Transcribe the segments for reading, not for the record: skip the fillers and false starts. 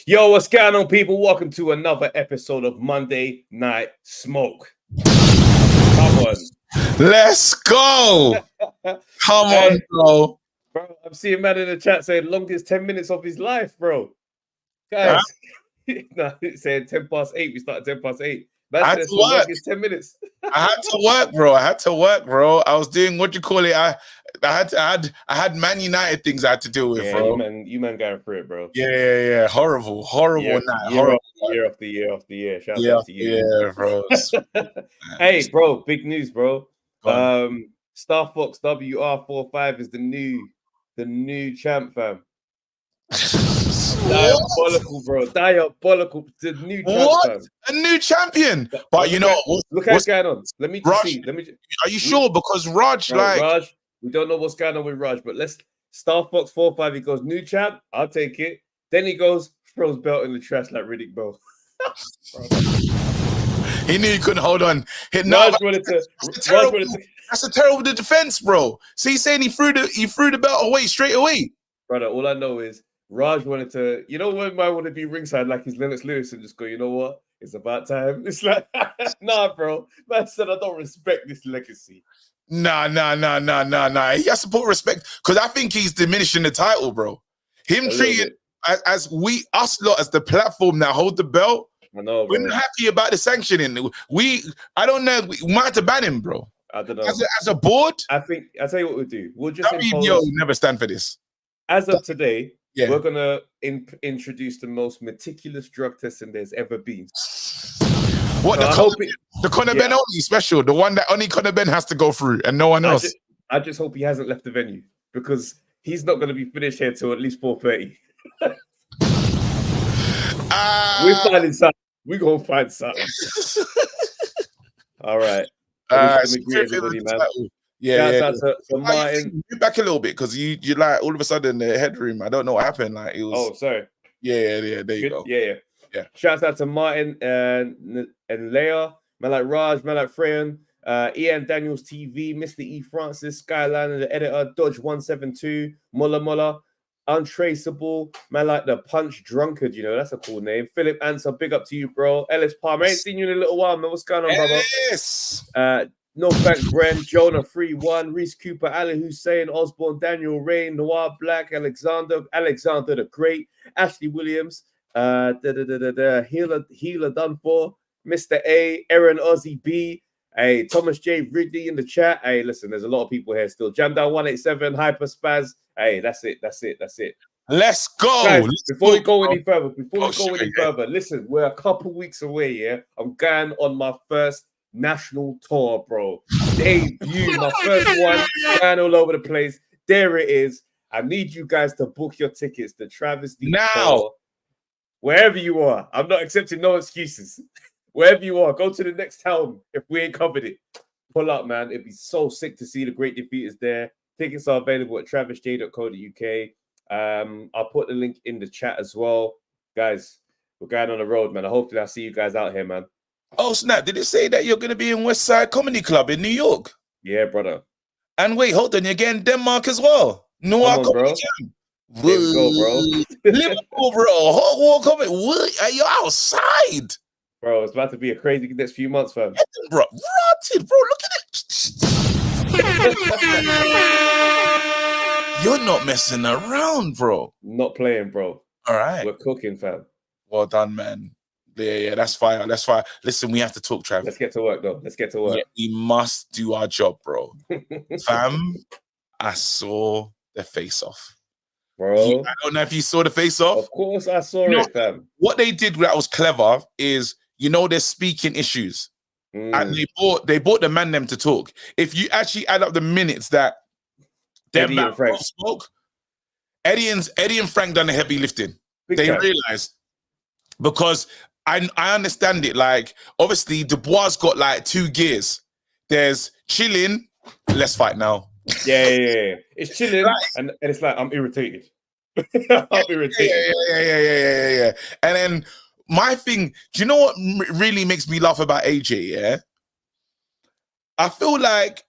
Yo, what's going on, people? Welcome to another episode of Monday Night Smoke. Come on. Let's go. Come on, bro. Bro, I'm seeing a man in the chat saying longest 10 minutes of his life, bro. Guys, no, it's saying 10 past 8. We started 10 past 8. That's the longest 10 minutes. I had to work, bro. I was doing what you call it. I had Man United things I had to deal with, bro. You man going through it, bro. Yeah. Horrible year, night. Year after year. Shout out to you. Yeah, bro. Hey, bro, big news, bro. Star Fox WR45 is the new champ, fam. Diabolical, bro. Diabolical. The new champ, fam. A new champion. But you know, look what's going on. Let me see. Are you sure? Because Raj, Raj, we don't know what's going on with Raj, but let's Star Fox 45. He goes, new champ, I'll take it. Then he goes, throws belt in the trash like Riddick, bro. He knew he couldn't hold on. That's a terrible defense, bro. So he's saying he threw the belt away straight away. Brother, all I know is Raj wanted to, you know, when I want to be ringside like he's Lennox Lewis and just go, you know what? It's about time. It's like, nah, bro. Man said I don't respect this legacy. Nah. He has to put respect because I think he's diminishing the title, bro. Him treated as us lot as the platform that hold the belt. I know, bro. We're not happy about the sanctioning. I don't know. We might have to ban him, bro. I don't know. As a board, I'll tell you what we'll do. We'll just WBO will never stand for this. As of today, we're gonna introduce the most meticulous drug testing there's ever been. What the Conor Ben only special, the one that only Conor Ben has to go through and no one else. I just hope he hasn't left the venue because he's not going to be finished here till at least 4:30. We're finding something. We're gonna find something. All right. Yeah. Out to Martin. You back a little bit because you like all of a sudden the headroom. I don't know what happened. Like it was. Oh, sorry. Yeah. There you go. Yeah. Shouts out to Martin and Leia, man like Raj, man like Freyan, Ian Daniels TV, Mr. E Francis, Skyline, the editor, Dodge 172, Mulla, Untraceable, man like the Punch Drunkard, you know, that's a cool name. Philip Answer, big up to you, bro. Ellis Palmer, I ain't seen you in a little while, man. What's going on, brother? Yes. No thanks, Bren, Jonah 3-1, Reese Cooper, Ali Hussein, Osborne, Daniel Rain, Noir Black, Alexander the Great, Ashley Williams, Healer done for, Mr. A, Aaron Ozzy B, hey, Thomas J. Ridley in the chat. Hey, listen, there's a lot of people here still. Jam Down 187, Hyper Spaz. Hey, that's it. Let's go. Guys, before we go any further, listen, we're a couple weeks away, yeah? I'm going on my first national tour, bro. Debut, my first one, going all over the place. There it is. I need you guys to book your tickets to Travis D. Now. Tour. Wherever you are. I'm not accepting no excuses. Wherever you are, go to the next town if we ain't covered it. Pull up, man. It'd be so sick to see the great defeaters there. Tickets are available at travisj.co.uk. I'll put the link in the chat as well. Guys, we're going on the road, man. Hopefully I'll see you guys out here, man. Oh, snap. Did it say that you're going to be in West Side Comedy Club in New York? Yeah, brother. And wait, hold on. You're getting Denmark as well. Noir Comedy Jam. There we go, bro. Liverpool, bro. Hot War Comedy. Are you outside? Bro, it's about to be a crazy next few months, fam. Bro, rotted, bro. Look at it. You're not messing around, bro. Not playing, bro. All right. We're cooking, fam. Well done, man. Yeah, that's fire. Listen, we have to talk, Travis. Let's get to work, though. Yeah, we must do our job, bro. Fam, I saw the face-off. Bro. I don't know if you saw the face-off. Of course I saw it, fam. What they did that was clever is, you know, there's speaking issues. And they bought the man them to talk. If you actually add up the minutes that Eddie and Frank spoke, Eddie and Frank done the heavy lifting. They realized, because I understand it. Like, obviously, Dubois got like 2 gears. There's chilling, let's fight now. Yeah. It's chilling, and it's like, I'm irritated. Yeah. And then my thing, do you know what really makes me laugh about AJ, yeah? I feel like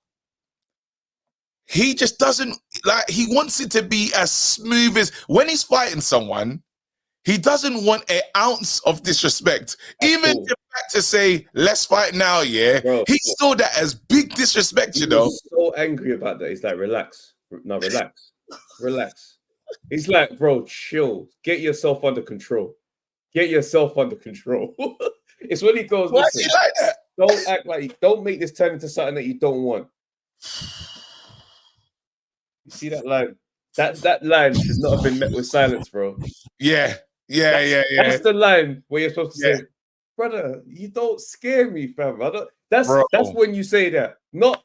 he just doesn't, like, he wants it to be as smooth as, when he's fighting someone, He doesn't want an ounce of disrespect. Even cool. the fact to say, let's fight now, yeah, Bro, he saw that as big disrespect, he was so angry about that. He's like, relax. No, relax. Relax. He's like, bro, chill. Get yourself under control. Get yourself under control. It's when he goes, why listen, is he like that? don't act like, don't make this turn into something that you don't want. You see that line? That line should not have been met with silence, bro. Yeah. That's the line where you're supposed to say, brother, you don't scare me, fam. That's when you say that. Not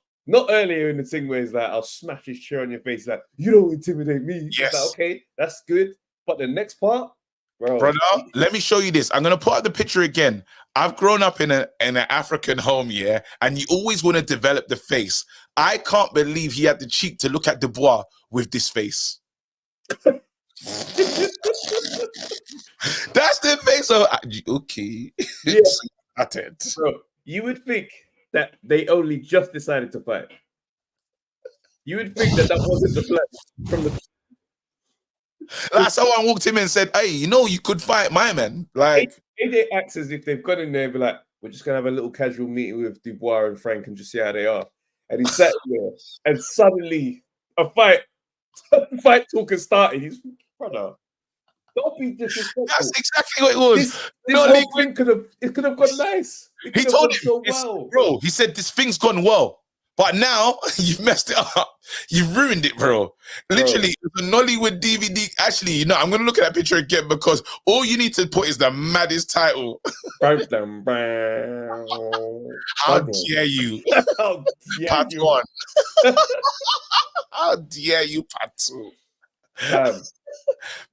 earlier in the thing where it's like, I'll smash his chair on your face, like, you don't intimidate me. Yes. Like, okay, that's good. But the next part, bro. Brother, let me show you this. I'm gonna put up the picture again. I've grown up in an African home, yeah, and you always want to develop the face. I can't believe he had the cheek to look at Dubois with this face. That's the face of okay. Yeah. Bro, you would think that they only just decided to fight. You would think that wasn't the plan from the. Like someone walked in and said, "Hey, you know, you could fight my man." Like AJ acts as if they've gone in there and be like, "We're just gonna have a little casual meeting with Dubois and Frank and just see how they are." And he sat there, and suddenly a fight talk has started. He's brother. Don't be disrespectful. That's exactly what it was. This whole thing could have gone nice. He told him, so well. bro. He said this thing's gone well, but now you've messed it up. You've ruined it, bro. Literally, the Nollywood DVD. Actually, you know, I'm gonna look at that picture again because all you need to put is the maddest title. How dare you? How dare Part you? one. How dare you, part two?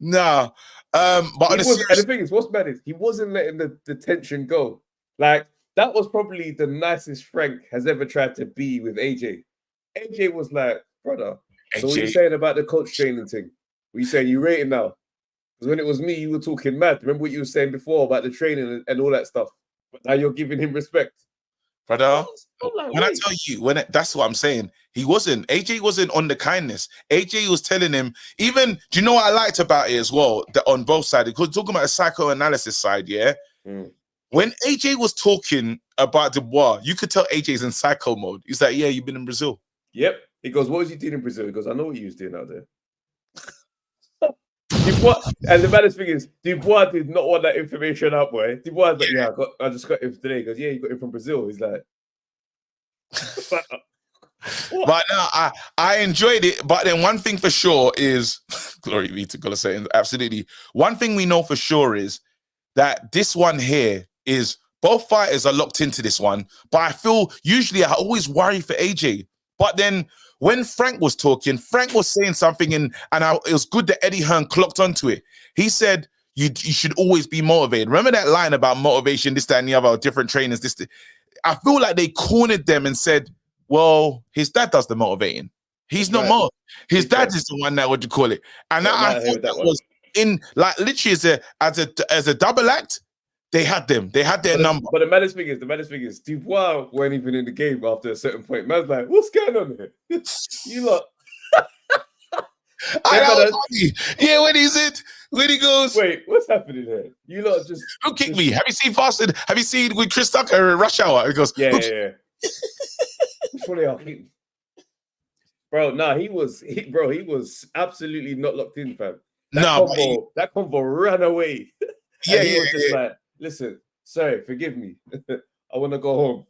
No. But and the thing is, what's mad is he wasn't letting the tension go. Like, that was probably the nicest Frank has ever tried to be with AJ. AJ was like, brother, so what are you saying about the coach training thing? What are you saying? You rate him now? Because when it was me, you were talking mad. Remember what you were saying before about the training and all that stuff? But now you're giving him respect. Brother, when I tell you, that's what I'm saying. AJ wasn't on the kindness. AJ was telling him, even, do you know what I liked about it as well? That on both sides, because talking about the psychoanalysis side, yeah? When AJ was talking about Dubois, you could tell AJ's in psycho mode. He's like, yeah, you've been in Brazil. Yep. He goes, what was you doing in Brazil? He goes, I know what you was doing out there. Dubois, and the baddest thing is, Dubois did not want that information out, boy. Dubois was like, yeah, I just got it today. He goes, yeah, you got it from Brazil. He's like, but no, I enjoyed it. But then one thing for sure is, glory be to God, absolutely. One thing we know for sure is that this one here is, both fighters are locked into this one. But I feel, usually I always worry for AJ. But then when Frank was talking, Frank was saying something, it was good that Eddie Hearn clocked onto it. He said, you should always be motivated. Remember that line about motivation, this, that, and the other, different trainers, this. I feel like they cornered them and said, well, his dad does the motivating. He's not more. His dad is the one that, what you call it. And I thought that was in, like, literally as a double act, they had them. They had their number. But the maddest thing is, Dubois weren't even in the game after a certain point. Man's like, what's going on here? You lot. Yeah, when he goes, wait, what's happening here? You lot just who kicked me? Have you seen Fasted? Have you seen with Chris Tucker in Rush Hour? He goes, yeah. Which one are y'all? Bro, nah, he was absolutely not locked in, fam. That convo ran away. Yeah, he was just like, listen, sorry, forgive me. I want to go home.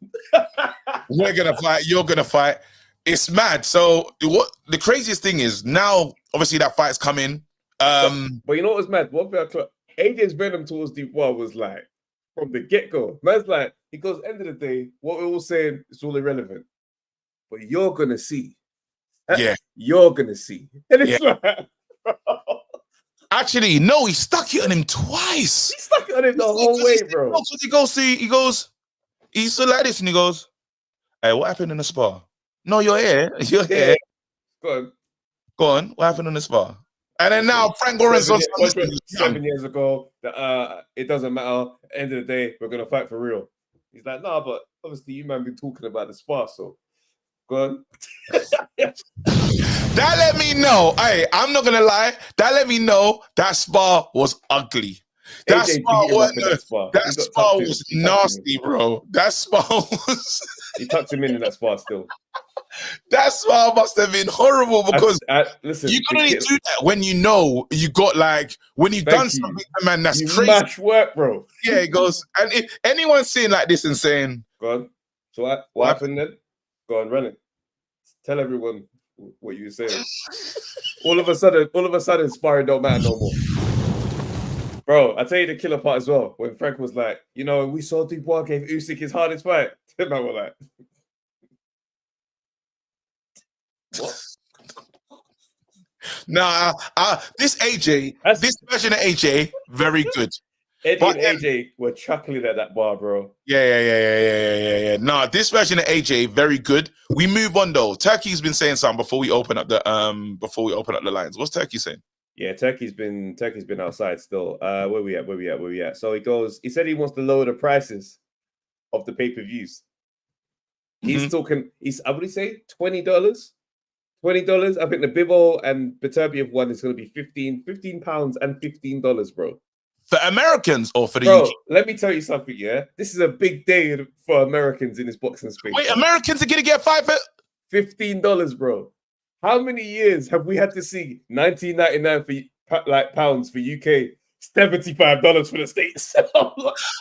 We're gonna fight. You're gonna fight. It's mad. So what? The craziest thing is now, obviously, that fight's coming. But you know what was mad? AJ's venom towards Dubois was like from the get go. Man's like, he goes, end of the day, what we're all saying is all irrelevant. But you're gonna see. Yeah, you're gonna see. And it's like. Actually, no, he stuck it on him twice. He stuck it on him the whole way, bro. He's still like this, and he goes, hey, what happened in the spa? No, you're here. You're here. Go on. What happened in the spa? And then now Frank Warren's on 7 years ago, it doesn't matter. At the end of the day, we're going to fight for real. He's like, nah, but obviously you man been talking about the spa, so go on. That let me know. Hey, I'm not gonna lie. That let me know that spa was ugly. That AJ spar beat him up in that spar. That He got spar tucked in. was He tucked him nasty, bro. That spar was. He tucked him in that spar still. That spar must have been horrible because listen, you can only do that when you know you got like when you've done something, man. That's you crazy. mash work, bro. Yeah, it goes. And if anyone's seeing like this and saying, "Go on." So what happened then? Go on, run it. Tell everyone what you were saying. all of a sudden, sparring don't matter no more. Bro, I tell you the killer part as well. When Frank was like, you know, we saw Dubois gave Usyk his hardest fight. Man were like, what? Nah, this AJ, this version of AJ, very good. Eddie and AJ were chuckling at that bar, bro. Yeah. Nah, this version of AJ, very good. We move on though. Turkey's been saying something before we open up the lines. What's Turkey saying? Yeah, Turkey's been outside still. Where we at? So he said he wants to lower the prices of the pay-per-views. He's talking, I would say $20. $20. I think the Bivol and Beterbiev one is going to be £15 and $15, bro. For Americans or for the UK? Let me tell you something, yeah? This is a big day for Americans in this boxing space. Wait, Americans are going to get $15, bro. How many years have we had to see $19.99 for pounds for UK, $75 for the States?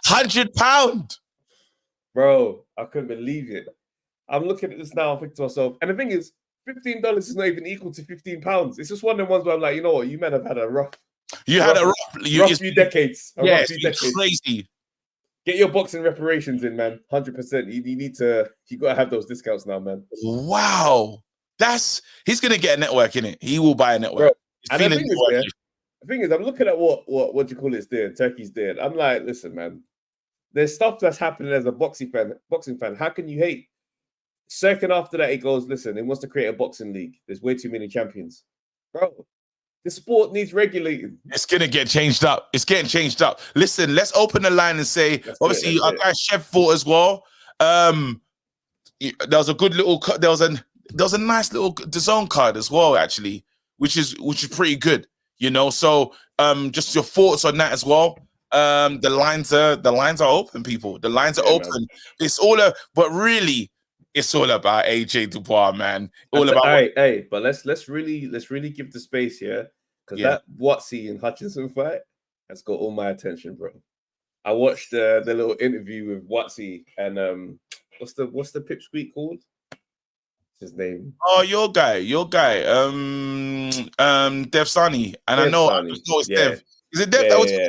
£100. Bro, I couldn't believe it. I'm looking at this now, I'm thinking to myself, and the thing is, $15 is not even equal to £15. It's just one of the ones where I'm like, you know what, you men have had a rough few decades. Crazy. Get your boxing reparations in, man. 100%. You gotta have those discounts now, man. Wow. He's gonna get a network in it. He will buy a network. And the thing is, I'm looking at what you call it's doing, Turkey's doing. I'm like, listen, man, there's stuff that's happening as a boxing fan. How can you hate? Second after that, he goes, listen, he wants to create a boxing league. There's way too many champions. Bro, the sport needs regulating. It's gonna get changed up. It's getting changed up. Listen, let's open the line and say, obviously, our guy Chef fought as well. There was a good little there was a nice little DAZN card as well, actually, which is pretty good, you know. So just your thoughts on that as well. The lines are open, people. The lines are open. Man. It's all but really it's all about AJ Dubois, man. All about but let's really give the space here, because that Watsy and Hutchinson fight has got all my attention, bro. I watched the little interview with Watsy and what's the pipsqueak called? His name? Oh, your guy. Dev Sani. And I know it's Dev. Is it Dev? Yeah.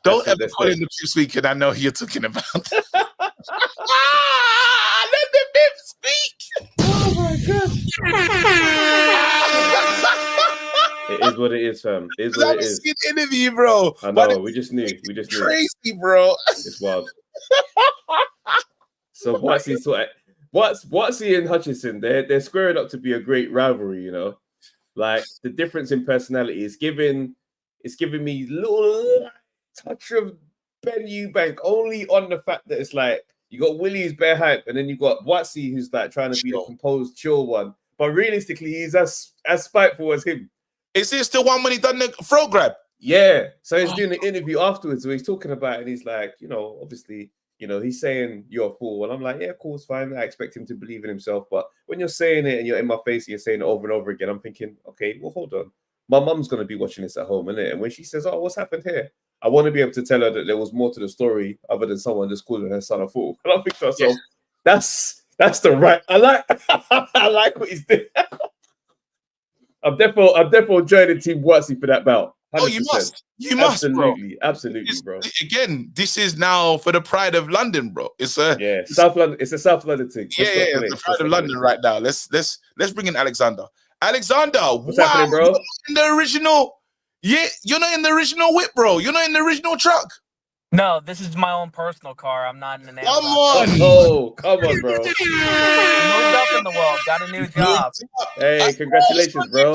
Don't ever call him the pipsqueak, and I know who you're talking about. Let the pip speak. Oh my god. It is what it is, fam. It is what it is. It's an interview, bro. I know. We just knew. Crazy, bro. It's wild. So Watsy and Hutchinson, they're squaring up to be a great rivalry, you know. Like the difference in personality is giving me little touch of Ben Eubank only on the fact that it's like you got Willie's bare hype, and then you got Watsy who's like trying to be the composed, chill one. But realistically, he's as spiteful as him. Is this the one when he done the throat grab? Yeah. So he's doing an interview afterwards where he's talking about it, and he's like, you know, obviously, you know, he's saying you're a fool. And I'm like, yeah, cool, it's fine. I expect him to believe in himself. But when you're saying it and you're in my face and you're saying it over and over again, I'm thinking, okay, well, hold on. My mum's going to be watching this at home, innit? And when she says, oh, what's happened here? I want to be able to tell her that there was more to the story other than someone just calling her son a fool. And I think to myself, that's the right. I like what he's doing. I'm definitely joining Team Watsy for that bout. 100%. Oh, you must, absolutely, bro. Again, this is now for the pride of London, bro. It's South London. It's a South London thing. It's the pride of London right now. Let's bring in Alexander. Alexander, what's happening, bro? In the original, you're not in the original whip, bro. You're not in the original truck. No, this is my own personal car. I'm not in an Come on. Oh, come on, bro. Moved up in the world. Got a new job. Hey, congratulations, bro.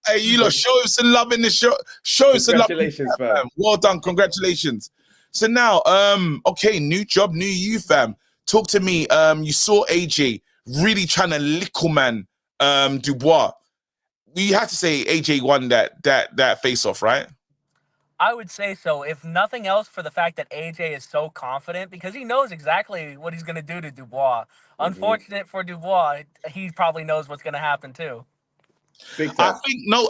Hey, you lot, show him some love in the show. Show him some love. Congratulations, fam. Well done. Congratulations. So now, okay, new job, new you, fam. Talk to me. You saw AJ really trying to lickle man Dubois. You have to say AJ won that face off, right? I would say so. If nothing else, for the fact that AJ is so confident, because he knows exactly what he's going to do to Dubois. Unfortunate for Dubois, he probably knows what's going to happen too. Big time.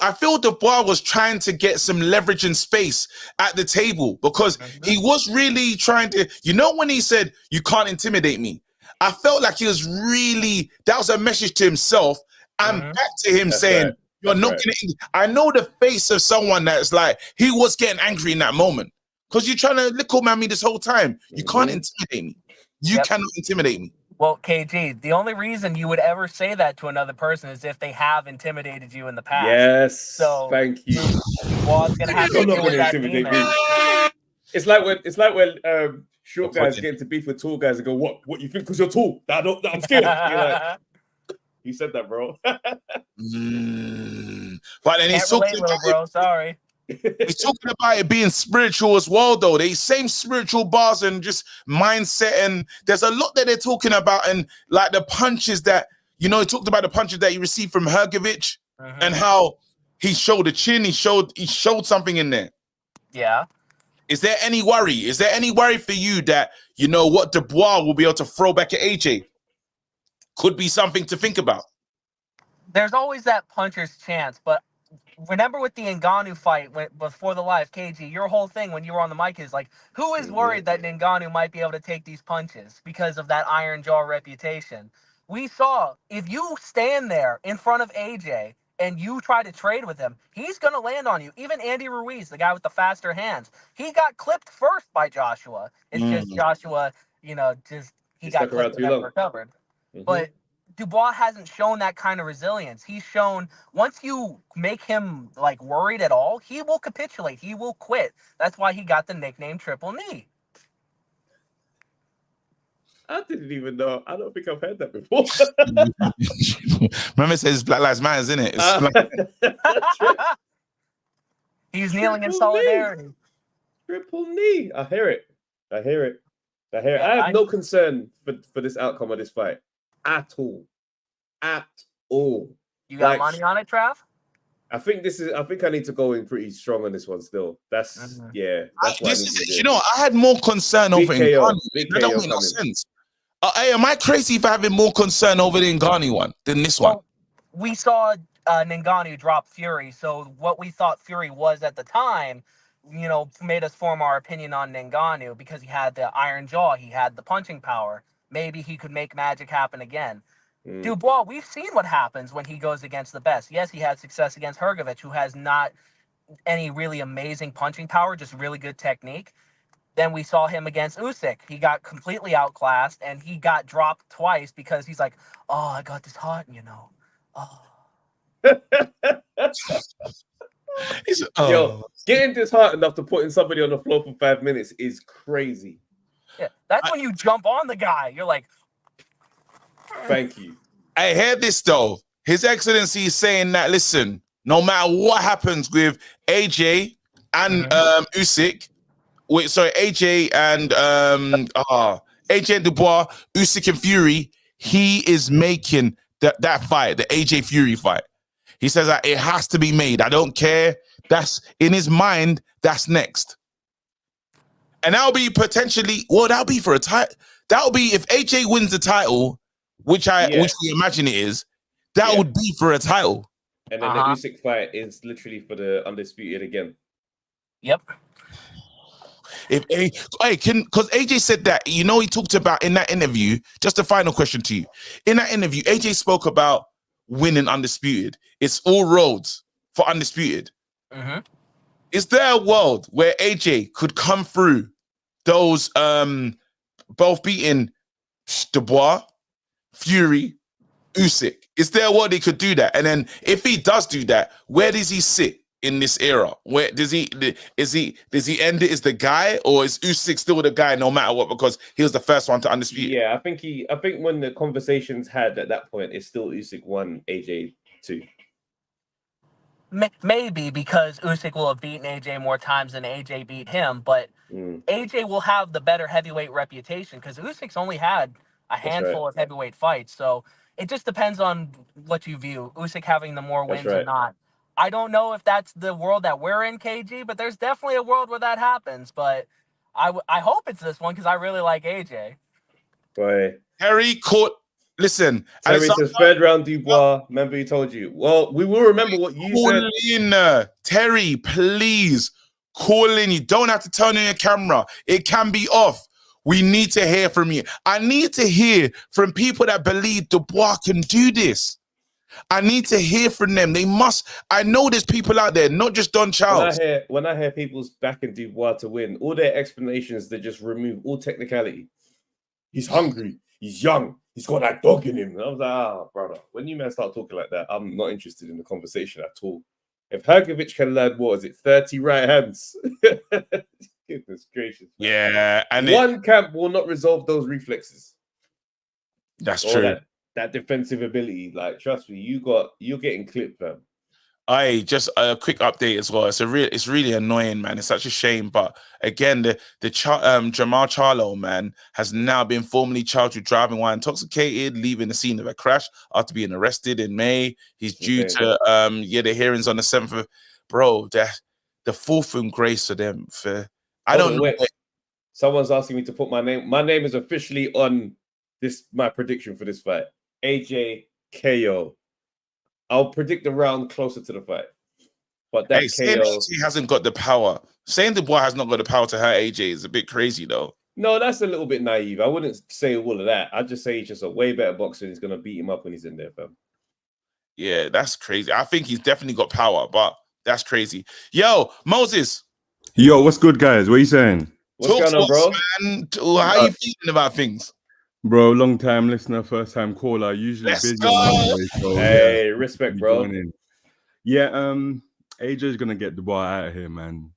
I feel Dubois was trying to get some leverage and space at the table because he was really trying to, when he said, "You can't intimidate me," I felt like he was really, that was a message to himself and back to him saying, "You're not going to," I know the face of someone that's like, he was getting angry in that moment because you're trying to little man me this whole time. You can't intimidate me. You cannot intimidate me. Well, KG, the only reason you would ever say that to another person is if they have intimidated you in the past. Yes. So thank you. Dubois is gonna have to deal with that demon. It's like when short guys get into beef with tall guys and go, "What you think? Because you're tall? I'm scared." You're like, you said that, bro. But then he's talking about bro. Sorry. He's talking about it being spiritual as well, though. They same spiritual bars and just mindset, and there's a lot that they're talking about, and like the punches that he talked about the punches that he received from Hergovich, and how he showed the chin, he showed something in there. Yeah. Is there any worry? Is there any worry for you that what Dubois will be able to throw back at AJ? Could be something to think about. There's always that puncher's chance, but remember with the Ngannou fight before the live, KG, your whole thing when you were on the mic is like, who is worried that Ngannou might be able to take these punches because of that iron jaw reputation? We saw, if you stand there in front of AJ and you try to trade with him, he's going to land on you. Even Andy Ruiz, the guy with the faster hands, he got clipped first by Joshua. It's just Joshua, he got clipped and never recovered. But Dubois hasn't shown that kind of resilience. He's shown once you make him like worried at all, he will capitulate. He will quit. That's why he got the nickname Triple Knee. I didn't even know. I don't think I've heard that before. Remember, it says Black Lives Matter, isn't it? He's kneeling in solidarity. Triple knee. I hear it. I have no concern for this outcome of this fight. At all. You got money on it, Trav? I think I need to go in pretty strong on this one still. That's that's what I had more concern over Ngannou. That don't make no sense. Hey, am I crazy for having more concern over the Ngannou one than this one? We saw Ngannou drop Fury, so what we thought Fury was at the time, made us form our opinion on Ngannou because he had the iron jaw, he had the punching power. Maybe he could make magic happen again. Dubois, we've seen what happens when he goes against the best. Yes, he had success against Hergovich, who has not any really amazing punching power, just really good technique. Then we saw him against Usyk. He got completely outclassed, and he got dropped twice because he's like, "Oh, I got this heart, Oh. Yo, getting this heart enough to putting somebody on the floor for 5 minutes is crazy. Yeah, that's when you jump on the guy. You're like, thank you. I heard this though. His Excellency is saying that, listen, no matter what happens with AJ and Usyk, AJ and AJ and Dubois, Usyk and Fury, he is making that fight, the AJ Fury fight. He says that it has to be made. I don't care. That's in his mind. That's next. And that'll be potentially, that'll be for a title. That'll be if AJ wins the title, which we imagine it is, that would be for a title. And then the Usyk fight is literally for the undisputed again. Yep. Because AJ said that, he talked about in that interview, just a final question to you. In that interview, AJ spoke about winning undisputed. It's all roads for undisputed. Is there a world where AJ could come through those both beating Dubois, Fury, Usyk? Is there a world he could do that? And then if he does do that, where does he sit in this era? Where does he end it as the guy, or is Usyk still the guy no matter what because he was the first one to undisputed? Yeah, I think when the conversations had at that point, it's still Usyk 1, AJ 2. Maybe because Usyk will have beaten AJ more times than AJ beat him, but AJ will have the better heavyweight reputation because Usyk's only had a handful of heavyweight fights. So it just depends on what you view. Usyk having the more wins or not. I don't know if that's the world that we're in, KG, but there's definitely a world where that happens. But I hope it's this one because I really like AJ. Boy. Terry caught. Listen, Terry says third round Dubois. Remember, he told you. Well, we will remember what you said. Terry, please call in. You don't have to turn on your camera. It can be off. We need to hear from you. I need to hear from people that believe Dubois can do this. I need to hear from them. They must. I know there's people out there, not just Don Charles. When I hear people's backing Dubois to win, all their explanations, they just remove all technicality. He's hungry. He's young. He's got that dog in him. And I was like, brother, when you men start talking like that, I'm not interested in the conversation at all. If Hrgović can learn, 30 right hands? Goodness gracious. Man. Yeah. And one camp will not resolve those reflexes. That's true. That defensive ability. Like, trust me, you're getting clipped, man. Just a quick update as well. It's really annoying, man. It's such a shame. But again, Jamal Charlo, man, has now been formally charged with driving while intoxicated, leaving the scene of a crash after being arrested in May. He's due to the hearings on the 7th of the fourth and grace for them. I don't know. Someone's asking me to put my name. My name is officially on my prediction for this fight. AJ KO. I'll predict the round closer to the fight. But that saying AJ hasn't got the power. Saying Dubois has not got the power to hurt AJ is a bit crazy, though. No, that's a little bit naive. I wouldn't say all of that. I'd just say he's just a way better boxer and he's going to beat him up when he's in there, fam. Yeah, that's crazy. I think he's definitely got power, but that's crazy. Yo, Moses. Yo, what's good, guys? What are you saying? What's going on, bro? Man. How are you feeling about things? Bro, long time listener, first time caller. Usually busy. Hey, respect, bro. Yeah, AJ's gonna get Dubois out of here, man.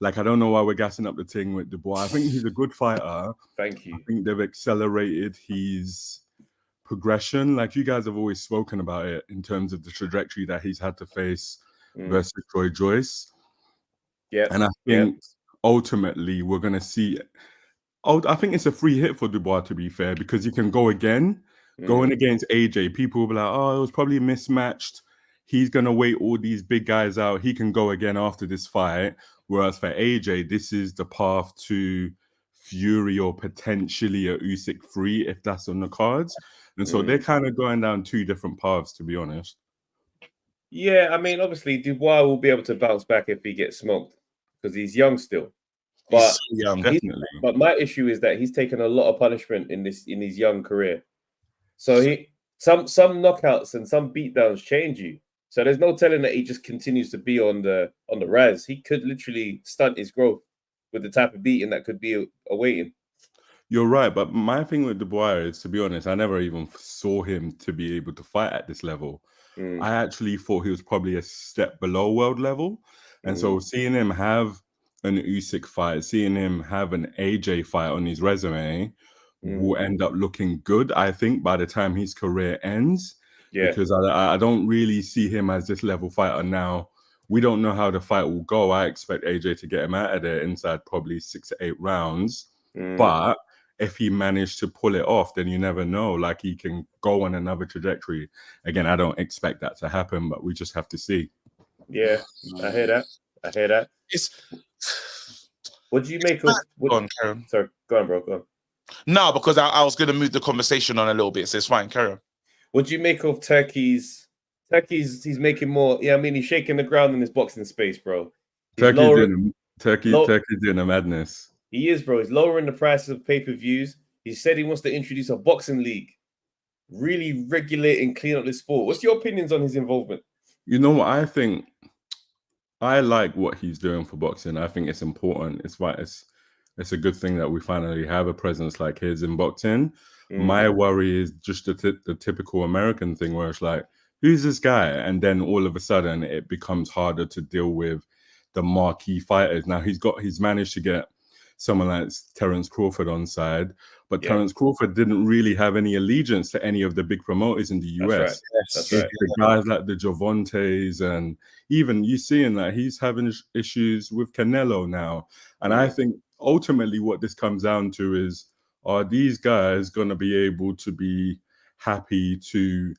Like, I don't know why we're gassing up the thing with Dubois. I think he's a good fighter. Thank you. I think they've accelerated his progression. Like, you guys have always spoken about it in terms of the trajectory that he's had to face versus Troy Joyce. Yeah, and I think ultimately we're gonna see. I think it's a free hit for Dubois, to be fair, because he can go again. Going against AJ, people will be like, oh, it was probably mismatched. He's going to wait all these big guys out. He can go again after this fight. Whereas for AJ, this is the path to Fury or potentially a Usyk 3 if that's on the cards. And so they're kind of going down two different paths, to be honest. Yeah, I mean, obviously, Dubois will be able to bounce back if he gets smoked because he's young still. But he's so young, definitely. But my issue is that he's taken a lot of punishment in his young career. So some knockouts and some beatdowns change you. So there's no telling that he just continues to be on the rise. He could literally stunt his growth with the type of beating that could be awaiting. You're right, but my thing with Dubois is, to be honest, I never even saw him to be able to fight at this level. I actually thought he was probably a step below world level. And so seeing him have an Usyk fight, seeing him have an AJ fight on his resume will end up looking good, I think, by the time his career ends. Yeah. Because I don't really see him as this level fighter now. We don't know how the fight will go. I expect AJ to get him out of there inside probably 6 to 8 rounds. But if he managed to pull it off, then you never know. Like, he can go on another trajectory. Again, I don't expect that to happen, but we just have to see. Yeah, I hear that. What do you make of? Go on, Karen. Sorry, go on, bro. Go on. No, because I was going to move the conversation on a little bit, so it's fine. Carry on. What do you make of Turkey's? He's making more. Yeah, I mean, he's shaking the ground in his boxing space, bro. Turkey's doing a madness. He is, bro. He's lowering the prices of pay-per-views. He said he wants to introduce a boxing league, really regulate and clean up the sport. What's your opinions on his involvement? You know what I think? I like what he's doing for boxing. I think it's important. It's a good thing that we finally have a presence like his in boxing. My worry is just the typical American thing where it's like, who's this guy? And then all of a sudden it becomes harder to deal with the marquee fighters. Now he's managed to get someone like Terence Crawford on side, but Terence Crawford didn't really have any allegiance to any of the big promoters in the US. That's right. The guys like the Javontes, and even you seeing that he's having issues with Canelo now. And I think ultimately what this comes down to is, are these guys going to be able to be happy to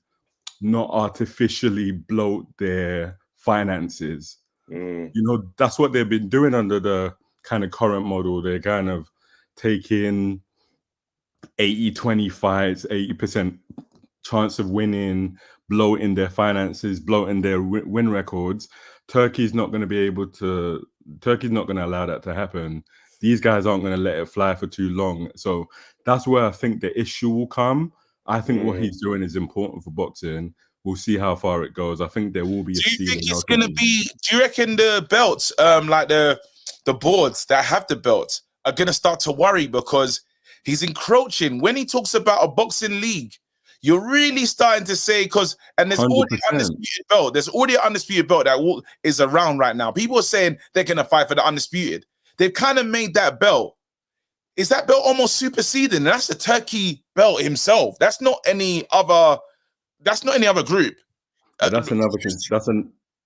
not artificially bloat their finances. You know, that's what they've been doing under the kind of current model. They're kind of taking 80-20 fights, 80% chance of winning, bloating their finances, bloating their win records. Turkey's not going to allow that to happen. These guys aren't going to let it fly for too long. So that's where I think the issue will come. I think what he's doing is important for boxing. We'll see how far it goes. I think there will be. Do you think it's going to be? Do you reckon the belts, like the boards that have the belts, are going to start to worry because he's encroaching? When he talks about a boxing league, you're really starting to say and there's 100%. already undisputed belt. There's already an undisputed belt that is around right now. People are saying they're going to fight for the undisputed. They've kind of made that belt. Is that belt almost superseding? And that's the Turkey belt himself. That's not any other. That's not any other group. That's another.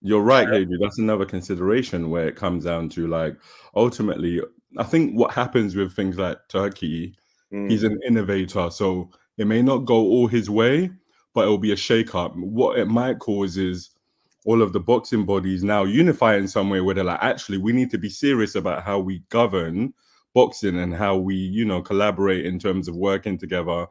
You're right, Adrian. That's another consideration where it comes down to, like, ultimately, I think what happens with things like Turkey, he's an innovator, so it may not go all his way, but it will be a shake-up. What it might cause is all of the boxing bodies now unify in some way where they're like, actually, we need to be serious about how we govern boxing and how we, you know, collaborate in terms of working together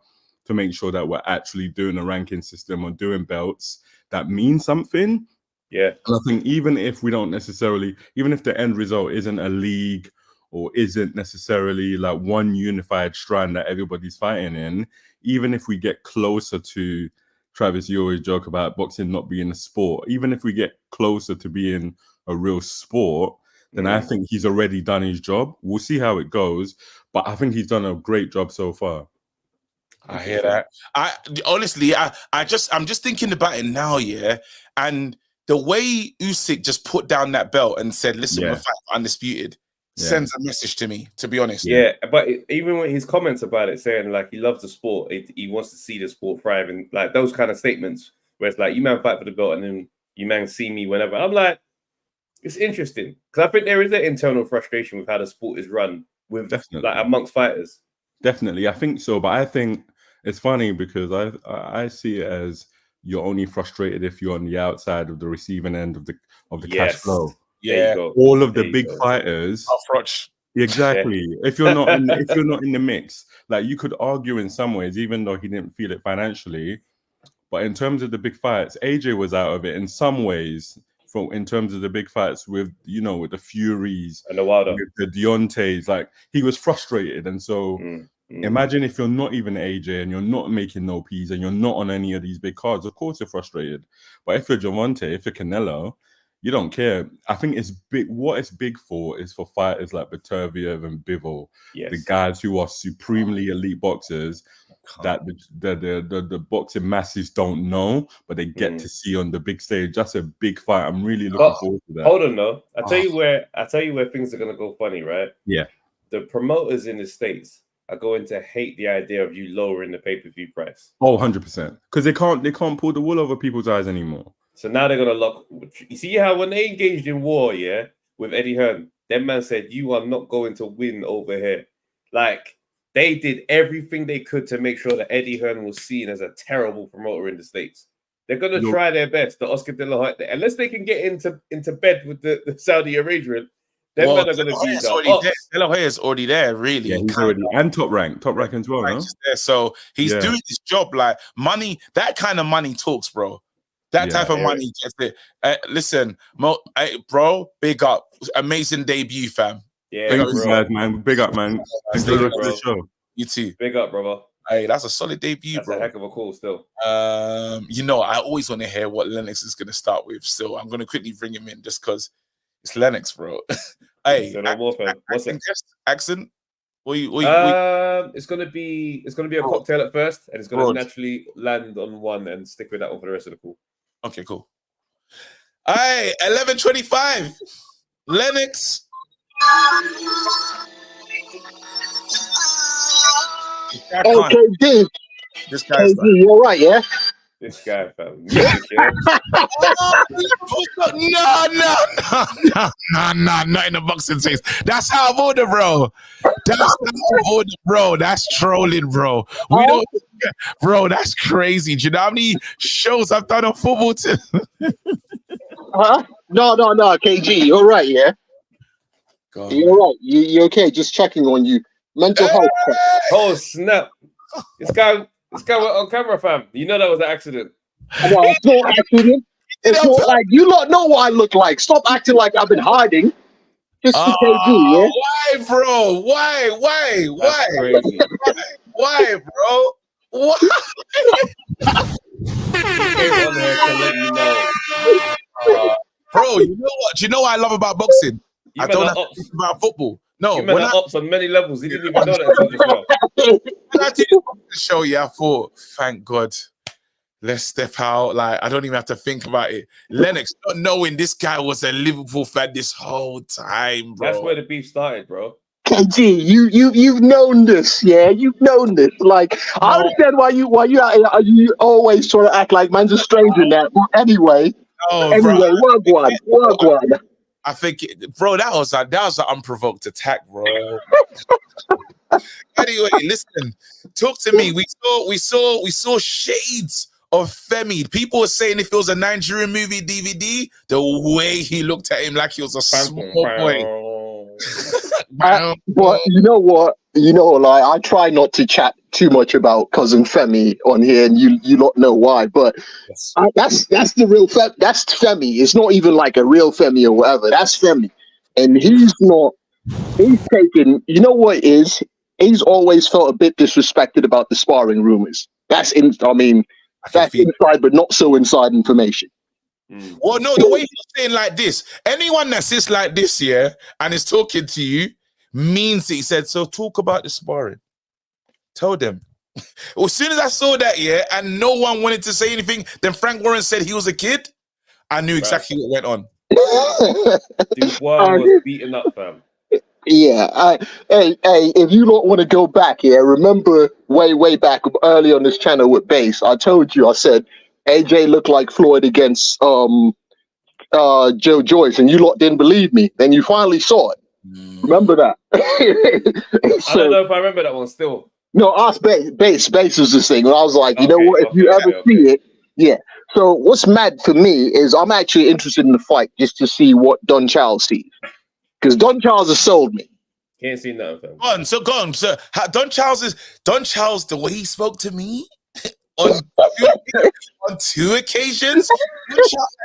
to make sure that we're actually doing a ranking system or doing belts that mean something. Yeah. And I think even if the end result isn't a league or isn't necessarily like one unified strand that everybody's fighting in, even if we get closer to, Travis, you always joke about boxing not being a sport, even if we get closer to being a real sport, then I think he's already done his job. We'll see how it goes, but I think he's done a great job so far. I hear that. I'm just thinking about it now, yeah. And the way Usyk just put down that belt and said, "Listen, we're fighting for undisputed," sends a message to me. To be honest, yeah. But even with his comments about it, saying like he loves the sport, he wants to see the sport thrive, and like those kind of statements, where it's like, "You man fight for the belt, and then you man see me whenever." I'm like, it's interesting because I think there is an internal frustration with how the sport is run with like amongst fighters. Definitely, I think so. But I think it's funny because I see it as you're only frustrated if you're on the outside of the receiving end of the cash flow. Yeah, all of the big fighters. Exactly. Yeah. If you're not in the mix, like you could argue in some ways, even though he didn't feel it financially, but in terms of the big fights, AJ was out of it in some ways. In terms of the big fights with the Furies and the Wilder, with the Deontay's, like he was frustrated, and so imagine if you're not even AJ and you're not making no P's and you're not on any of these big cards. Of course, you're frustrated. But if you're Gervonta, if you're Canelo, you don't care. I think it's big. What it's big for is for fighters like Beterbiev and Bivol, the guys who are supremely elite boxers that the boxing masses don't know, but they get to see on the big stage. That's a big fight. I'm really looking forward to that. Hold on, though. I tell you where things are gonna go funny, right? Yeah. The promoters in the States are going to hate the idea of you lowering the pay-per-view price. Oh, 100%. Because they can't pull the wool over people's eyes anymore. So now they're gonna lock. You see how when they engaged in war, with Eddie Hearn, that man said, "You are not going to win over here." Like they did everything they could to make sure that Eddie Hearn was seen as a terrible promoter in the States. They're gonna try their best. The Oscar De La Hoya, unless they can get into bed with the Saudi arrangement. De La Hoya is already there, really. Yeah, he's already and top rank as well. No? So he's doing his job. Like money, that kind of money talks, bro. That type of money gets it. Listen, bro, big up, amazing debut, fam. Yeah, big up, man. Big up, man. Thanks for the show. You too. Big up, brother. Hey, that's a solid debut, that's bro. A heck of a call, still. I always want to hear what Lennox is going to start with. Still, I'm going to quickly bring him in just because it's Lennox, bro. Hey, accent. It's gonna be a cocktail at first, and it's gonna naturally land on one and stick with that one for the rest of the call. Okay, cool. All right, 11:25. Lennox. Okay, D. This guy's you all right, yeah? This guy, fam. No, not in the boxing space. That's how I order, bro. That's trolling, bro. We don't, bro. That's crazy. Do you know how many shows I've done on football? Huh? No, KG, you're right, yeah? God. You're right. You're okay, just checking on you. Mental health check. Oh snap! This guy went on camera, fam. You know that was an accident. No, it's not accident. It's not like, you lot know what I look like. Stop acting like I've been hiding. Just for KG, yeah? Why, bro? Why? That's crazy. Why, bro? Why? Came on here to let you know. Bro, you know what? Do you know what I love about boxing? You I men don't are have ops. to think about football. No, You men when are I, ops on many levels. He didn't even know that until just now. when I did the show, yeah, I thought, thank God, let's step out. Like, I don't even have to think about it. Lennox, not knowing this guy was a Liverpool fan this whole time, bro. That's where the beef started, bro. KG, you've known this, yeah. You've known this. Like, I understand why you always trying to act like man's a stranger now. But anyway, bro. work one. I think, bro, that was an unprovoked attack, bro. Anyway, listen, talk to me. We saw shades of Femi. People were saying if it was a Nigerian movie DVD, the way he looked at him like he was a small boy. But you know what? Like, I try not to chat too much about cousin Femi on here, and you not know why. But Yes. that's the real Femi. That's Femi. It's not even like a real Femi or whatever. That's Femi, and he's not. He's taken. You know what it is? He's always felt a bit disrespected about the sparring rumors. That's that's inside, but not so inside information. Well, no, the way he's saying like this, anyone that sits like this, yeah, and is talking to you, means it. He said, so talk about the sparring. Tell them. Well, as soon as I saw that, yeah, and no one wanted to say anything, then Frank Warren said he was a kid, I knew exactly what went on. Dubois was beaten up, fam. Yeah, hey, if you don't want to go back here, remember way back early on this channel with Base, I told you, I said AJ looked like Floyd against Joe Joyce, and you lot didn't believe me. Then you finally saw it. Remember that? I don't know if I remember that one still. No, ask Base was this thing. And I was like, you know what? If you ever see it, yeah. So what's mad for me is I'm actually interested in the fight just to see what Don Charles sees. Because Don Charles has sold me. Can't see nothing. Go on. So Don Charles, the way he spoke to me on two occasions.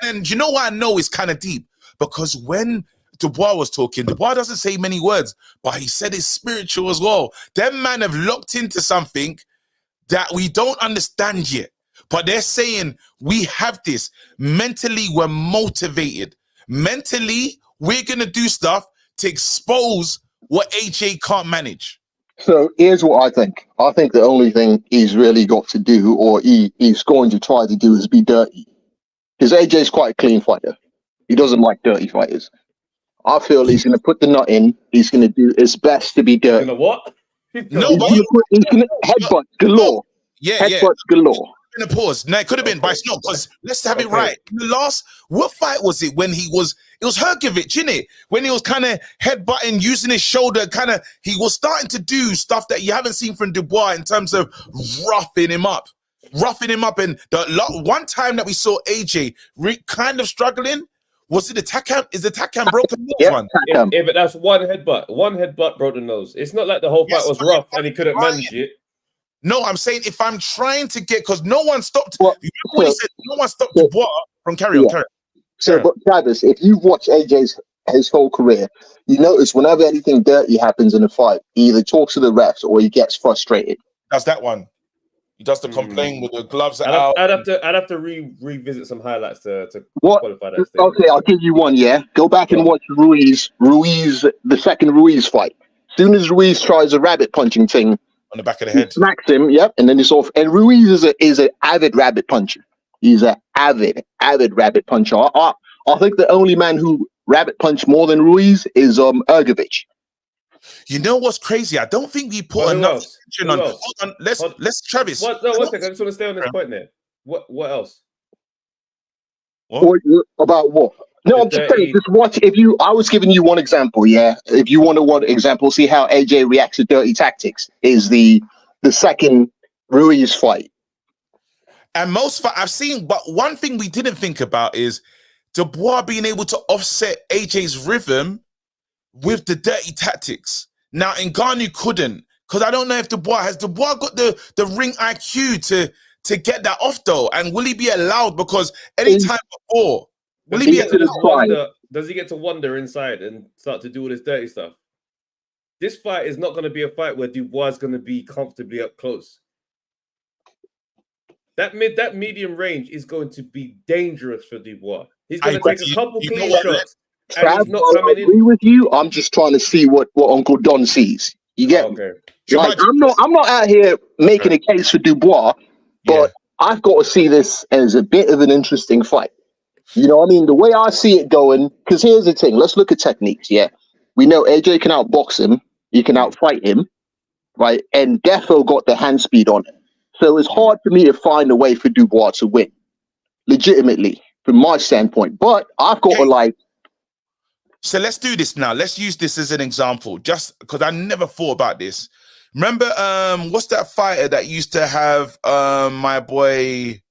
And you know what I know is kind of deep? Because when Dubois was talking, Dubois doesn't say many words, but he said it's spiritual as well. Them man have locked into something that we don't understand yet. But they're saying we have this. Mentally, we're motivated. Mentally, we're going to do stuff to expose what AJ can't manage. So here's what I think. I think the only thing he's really got to do, or he's going to try to do, is be dirty. Because AJ's quite a clean fighter. He doesn't like dirty fighters. I feel he's going to put the nut in. He's going to do his best to be dirty. You know what? He's going to headbutt galore. Headbutts galore. In a pause. No, it could have been, but it's not, because let's have it right. The last, what fight was it when it was Herkovich, innit? When he was kind of headbutting, using his shoulder, he was starting to do stuff that you haven't seen from Dubois in terms of roughing him up. And the one time that we saw AJ kind of struggling, was it the Takam? Is the Takam broken nose one? Yeah, but that's one headbutt. One headbutt broke the nose. It's not like the whole fight was rough and he couldn't manage it. No, I'm saying if I'm trying to get, because no one stopped. He said no one stopped Dubois from carry on. So, but Travis, if you've watched his whole career, you notice whenever anything dirty happens in a fight, he either talks to the refs or he gets frustrated. That's that one. He does the complain with the gloves out. I'd have to revisit some highlights to qualify that statement. Okay, I'll give you one. Yeah, go back and watch the second Ruiz fight. As soon as Ruiz tries a rabbit punching thing, on the back of the head, smacks him. Yep, and then it's off. And Ruiz is an avid rabbit puncher. He's an avid rabbit puncher. I think the only man who rabbit punched more than Ruiz is Ergovich. You know what's crazy? I don't think we put enough attention on. Hold on, let's Travis. One second. I just want to stay on this point there. What else? What about what? No, I'm just saying, just watch. I was giving you one example, yeah. If you want one example, see how AJ reacts to dirty tactics, is the second Ruiz fight. And most fight I've seen, but one thing we didn't think about is Dubois being able to offset AJ's rhythm with the dirty tactics. Now, Ngannou couldn't, because I don't know if Dubois got the ring IQ to get that off though, and will he be allowed? Because anytime before, will he be allowed? Does he get to wander inside and start to do all this dirty stuff? This fight is not going to be a fight where Dubois is going to be comfortably up close. That medium range is going to be dangerous for Dubois. He's going to take a couple clean shots. Trav, and he's not coming in. I agree with you. I'm just trying to see what Uncle Don sees. You get me? Like, I'm not out here making a case for Dubois, but I've got to see this as a bit of an interesting fight. You know what I mean? The way I see it going, because here's the thing. Let's look at techniques, yeah? We know AJ can outbox him. He can outfight him, right? And Defo got the hand speed on it. So it's hard for me to find a way for Dubois to win, legitimately, from my standpoint. But I've got to, like... So let's do this now. Let's use this as an example, just because I never thought about this. Remember, what's that fighter that used to have my boy...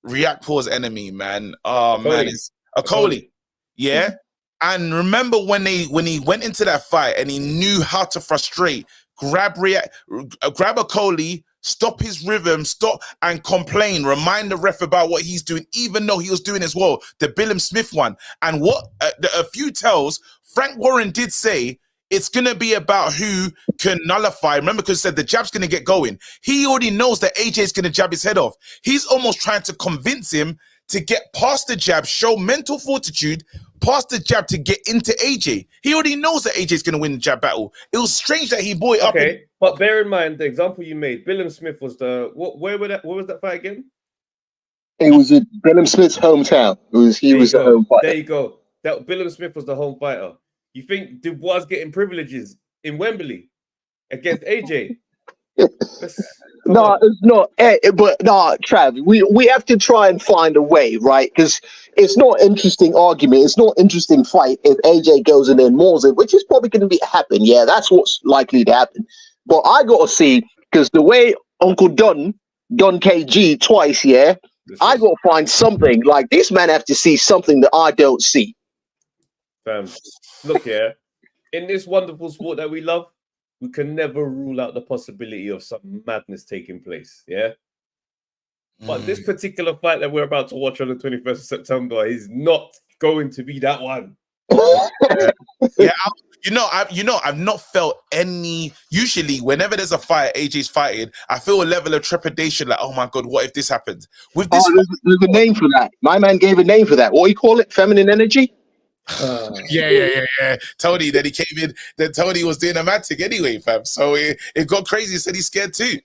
Riakpor's enemy, man. Oh man, it's Akoli. Yeah. And remember when he went into that fight and he knew how to frustrate, grab Akoli, stop his rhythm, stop and complain, remind the ref about what he's doing, even though he was doing as well, the Billum Smith one. And what a few tells, Frank Warren did say, it's going to be about who can nullify. Remember, because he said the jab's going to get going. He already knows that AJ is going to jab his head off. He's almost trying to convince him to get past the jab, show mental fortitude, past the jab to get into AJ. He already knows that AJ is going to win the jab battle. It was strange that he brought it up. Okay, but bear in mind, the example you made, Billum Smith was where was that fight again? It was at Billum Smith's hometown. He was the home fighter. There you go. That Billum Smith was the home fighter. You think Dubois getting privileges in Wembley against AJ? No, it's not. But no, Trav, we have to try and find a way, right? Because it's not an interesting argument. It's not an interesting fight if AJ goes in there and mauls it, which is probably going to happen. Yeah, that's what's likely to happen. But I got to see, because the way Uncle Don KG twice, yeah, I got to find something. Like, this man have to see something that I don't see. Look here, in this wonderful sport that we love, we can never rule out the possibility of some madness taking place. Yeah, but this particular fight that we're about to watch on the 21st of September is not going to be that one. I've not felt any. Usually, whenever there's a fight, AJ's fighting, I feel a level of trepidation. Like, oh my god, what if this happens? With this, there's a name for that. My man gave a name for that. What do you call it? Feminine energy. Yeah. Tony, then he came in. Then Tony was doing a matic anyway, fam. So it got crazy. He said he's scared too.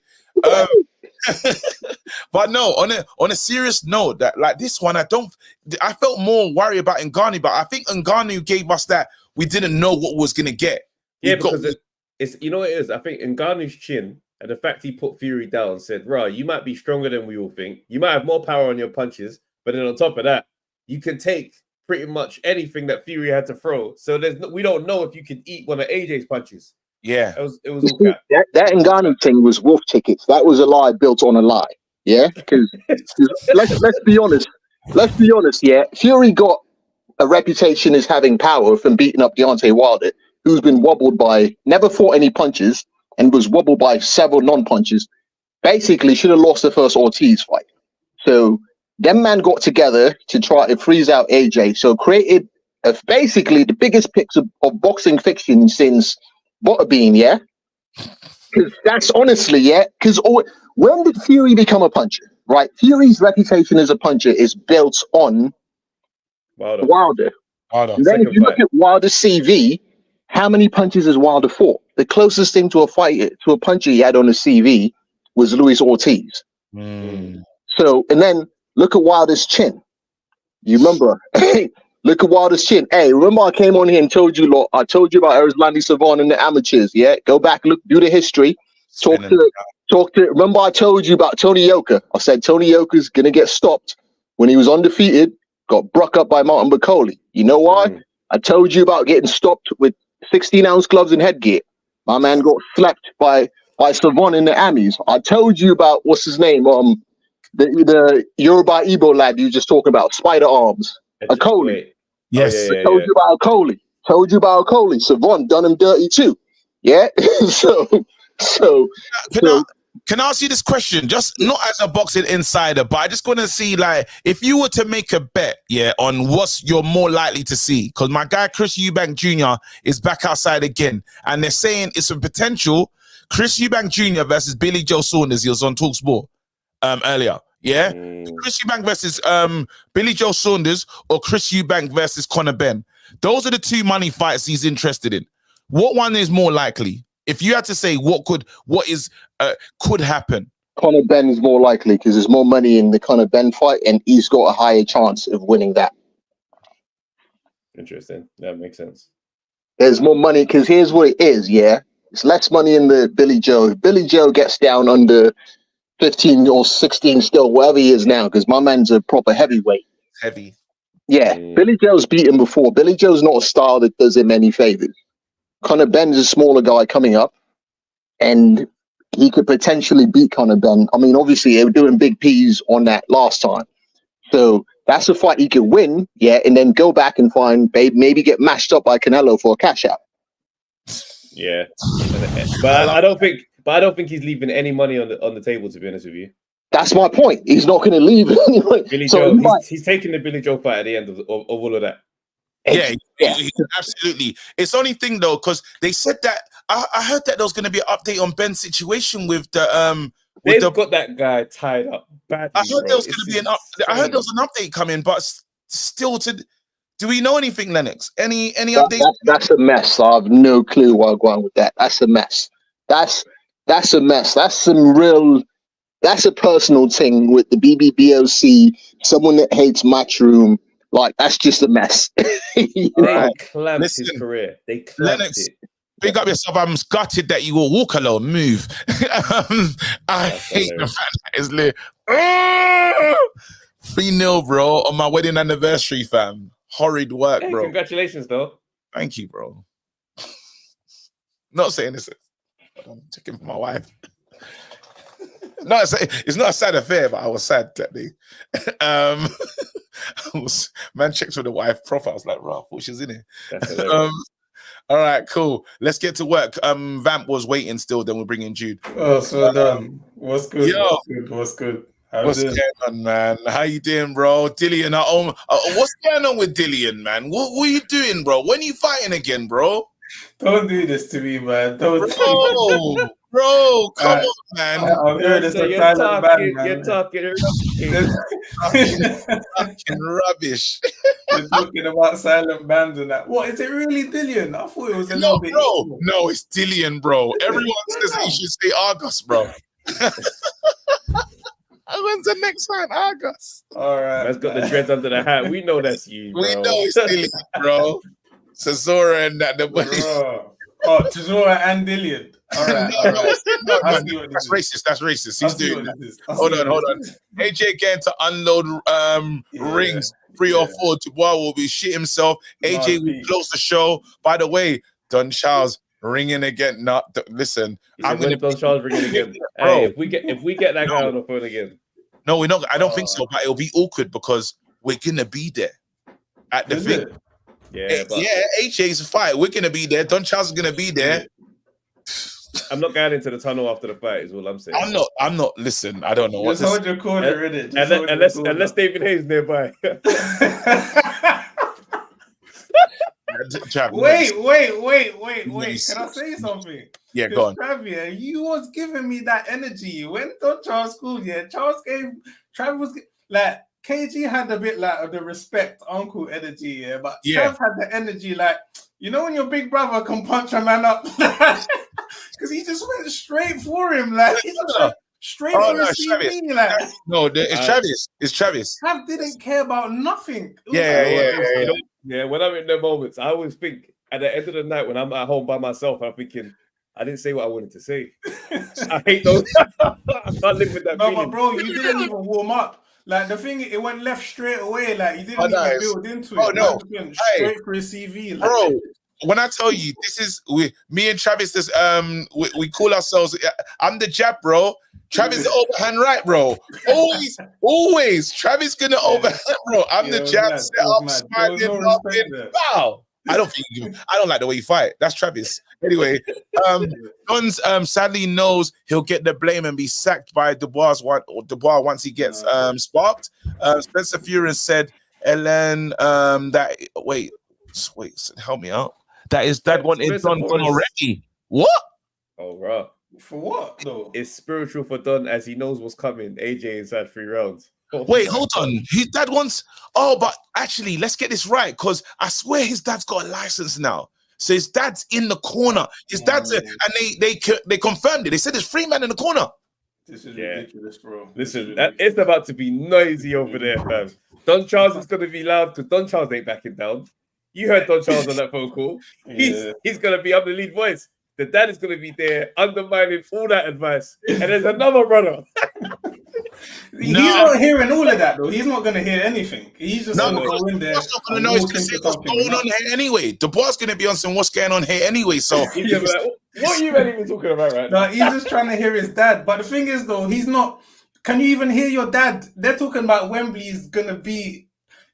But no, on a serious note, that like this one, I felt more worried about Ngannou, but I think Ngannou gave us that we didn't know what was gonna get. Yeah, because it's you know what it is. I think Ngannou's chin and the fact he put Fury down said, "Right, you might be stronger than we all think. You might have more power on your punches, but then on top of that, you can take pretty much anything that Fury had to throw. So we don't know if you can eat one of AJ's punches." Yeah, it was all cap. That Ngannou thing was wolf tickets. That was a lie built on a lie. Yeah, because let's be honest. Let's be honest. Yeah, Fury got a reputation as having power from beating up Deontay Wilder, who's been wobbled by, never fought any punches, and was wobbled by several non-punches. Basically, should have lost the first Ortiz fight. So them man got together to try to freeze out AJ. So created basically the biggest picks of boxing fiction since Butterbean, yeah? Because that's honestly, yeah? Because when did Fury become a puncher, right? Fury's reputation as a puncher is built on Wilder. And then if you look at Wilder's CV, how many punches has Wilder fought? The closest thing to a puncher he had on his CV was Luis Ortiz. So, and then look at Wilder's chin. You remember? Look at Wilder's chin. Hey, remember I came on here and told you about Erislandy Savon and the amateurs, yeah? Go back, look, do the history. Talk to. Remember I told you about Tony Yoka. I said Tony Yoka's going to get stopped when he was undefeated, got broke up by Martin Bacoli. You know why? I told you about getting stopped with 16-ounce gloves and headgear. My man got slapped by Savon in the Amis. I told you about, what's his name? The Yoruba Igbo lad you just talking about, spider arms. Akoli. Yes. I told you about Akoli. Savon done him dirty too. Yeah. Can I ask you this question? Just not as a boxing insider, but I just want to see, like, if you were to make a bet, on what's you're more likely to see, because my guy Chris Eubank Jr. is back outside again, and they're saying it's a potential Chris Eubank Jr. versus Billy Joe Saunders. He was on TalkSport earlier. Yeah, Chris Eubank versus Billy Joe Saunders, or Chris Eubank versus Conor Benn. Those are the two money fights he's interested in. What one is more likely? If you had to say what could happen, Conor Benn is more likely because there's more money in the Conor Benn fight, and he's got a higher chance of winning that. Interesting. That makes sense. There's more money because here's what it is. Yeah, it's less money in the Billy Joe. If Billy Joe gets down under 15 or 16 still, whatever he is now, because my man's a proper heavyweight. Heavy. Yeah, Billy Joe's beaten before. Billy Joe's not a star that does him any favors. Conor Benn is a smaller guy coming up, and he could potentially beat Conor Benn. I mean, obviously, they were doing big P's on that last time. So that's a fight he could win, and then go back and maybe get mashed up by Canelo for a cash out. Yeah. But I don't think he's leaving any money on the table, to be honest with you. That's my point. He's not going to leave anyway. Billy Joe, he's taking the Billy Joe fight at the end of all of that. Yeah, absolutely. It's only thing though, because they said that I heard that there was going to be an update on Ben's situation with the They've got that guy tied up badly. I heard there was going to be I heard there was an update coming, but still, do we know anything, Lennox? Any updates? That's a mess. I have no clue where I'm going with that. That's a mess. That's a mess. That's a personal thing with the BBBOC. Someone that hates Matchroom. Like, that's just a mess. They clamped his career. They clamped Lennox, it. big up yourself. I'm gutted that you will walk alone. Move. I hate the fact that it's lit. 3-0, bro, on my wedding anniversary, fam. Horrid work, bro. Congratulations, though. Thank you, bro. Not saying this. I'm checking for my wife. No, it's not a sad affair, but I was sad that day. Man checked with the wife profile. I was like, "Raw, what she's in here." All right, cool. Let's get to work. Vamp was waiting still. Then we'll bring in Jude. Oh, so done. What's good? Yo. What's good? What's going on, man? How you doing, bro? Dillian, what's going on with Dillian, man? What are you doing, bro? When are you fighting again, bro? Don't do this to me, man. Bro, come on, man. I'm hearing this You're talking fucking rubbish. You're talking about silent bands and that. What, is it really Dillian? I thought it was a little bit. No, it's Dillian, bro. Everyone says that you should say Argus, bro. When's the next time, Argus? All right. Man's got the dreads under the hat. We know that's you, bro. We know it's Dillian, bro. Cesora and that. Oh, Cesora and Dillian. All right. No, that's racist. That's racist. He's doing that. Hold on. AJ getting to unload rings 3 or 4. Dubois will be shit himself. AJ will close the show. By the way, Don Charles ringing again. No, listen. I'm gonna Don Charles ringing again. Hey, if we get that guy on the phone again. No, we're not. I don't think so. But it'll be awkward because we're gonna be there at the thing. Yeah, AJ's fight. We're gonna be there. Don Charles is gonna be there. I'm not going into the tunnel after the fight, is all I'm saying. I'm not. Listen, I don't know what. Just hold your corner in it. Unless David Hayes nearby. Wait. Can I say something? Yeah, go on. Trav, you was giving me that energy when Don Charles called. Trav was like. KG had a bit like of the respect uncle energy, but Trav had the energy like, you know when your big brother can punch a man up? Because he just went straight for him, like he just went straight for his CV. Like, it's Travis. It's Travis. Trav didn't care about nothing. Yeah, when I'm in them moments, I always think at the end of the night when I'm at home by myself, I'm thinking, I didn't say what I wanted to say. I hate those. I can't live with that feeling. But bro, you didn't even warm up. Like the thing, it went left straight away. Like you didn't even build into it. Oh no, straight for a CV, like. Bro. When I tell you, this is me and Travis. This we call ourselves. I'm the jab, bro. Travis overhand right, bro. Always. Travis gonna overhand, bro. I'm the jab, set up, smiling, laughing. Wow. I don't like the way you fight. That's Travis. Anyway, Guns sadly knows he'll get the blame and be sacked by Dubois once he gets sparked. Spencer Fury said, Ellen, wait, help me out. That one is done already. What? Oh, bro. For what though? It's spiritual for Don as he knows what's coming. AJ inside 3 rounds. Wait, hold on. His dad wants. Oh, but actually, let's get this right, because I swear his dad's got a license now. So his dad's in the corner. His dad's and they confirmed it. They said there's 3 men in the corner. This is ridiculous, bro. Listen, it's about to be noisy over there, fam. Don Charles is gonna be loud because Don Charles ain't backing down. You heard Don Charles on that phone call. He's gonna be up the lead voice. The dad is going to be there undermining all that advice. And there's another brother. He's not hearing all of that, though. He's not going to hear anything. He's just going to go in there. He's not going to know. He's going to say what's going on here anyway. Dubois is going to be on some what's going on here anyway. So he's like, what are you even talking about right now? No, he's just trying to hear his dad. But the thing is, though, he's not. Can you even hear your dad? They're talking about Wembley's going to be.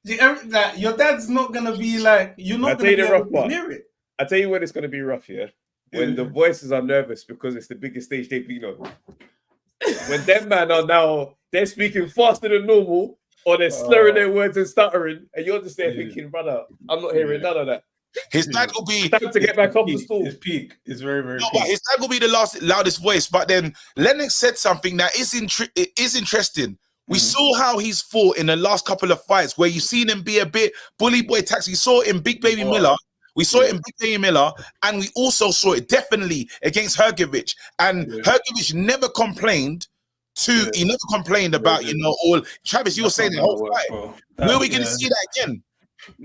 Like, your dad's not going to be like. You're not going to be able to hear it. I tell you when it's going to be rough, yeah? When the voices are nervous because it's the biggest stage they've been on. When them man are now, they're speaking faster than normal, or they're slurring their words and stuttering, and you're just there thinking, brother, I'm not hearing none of that. His dad will be time to get back off the stool. His peak is very, very peak. But his dad will be the loudest voice. But then Lennox said something that is interesting. We saw how he's fought in the last couple of fights where you've seen him be a bit bully boy tax. We saw it in Big Baby Miller. We saw it in Big Baby Miller, and we also saw it definitely against Hrgović. And Hrgović never complained he never complained about, all Travis, you were saying the whole fight. Where are we going to see that again?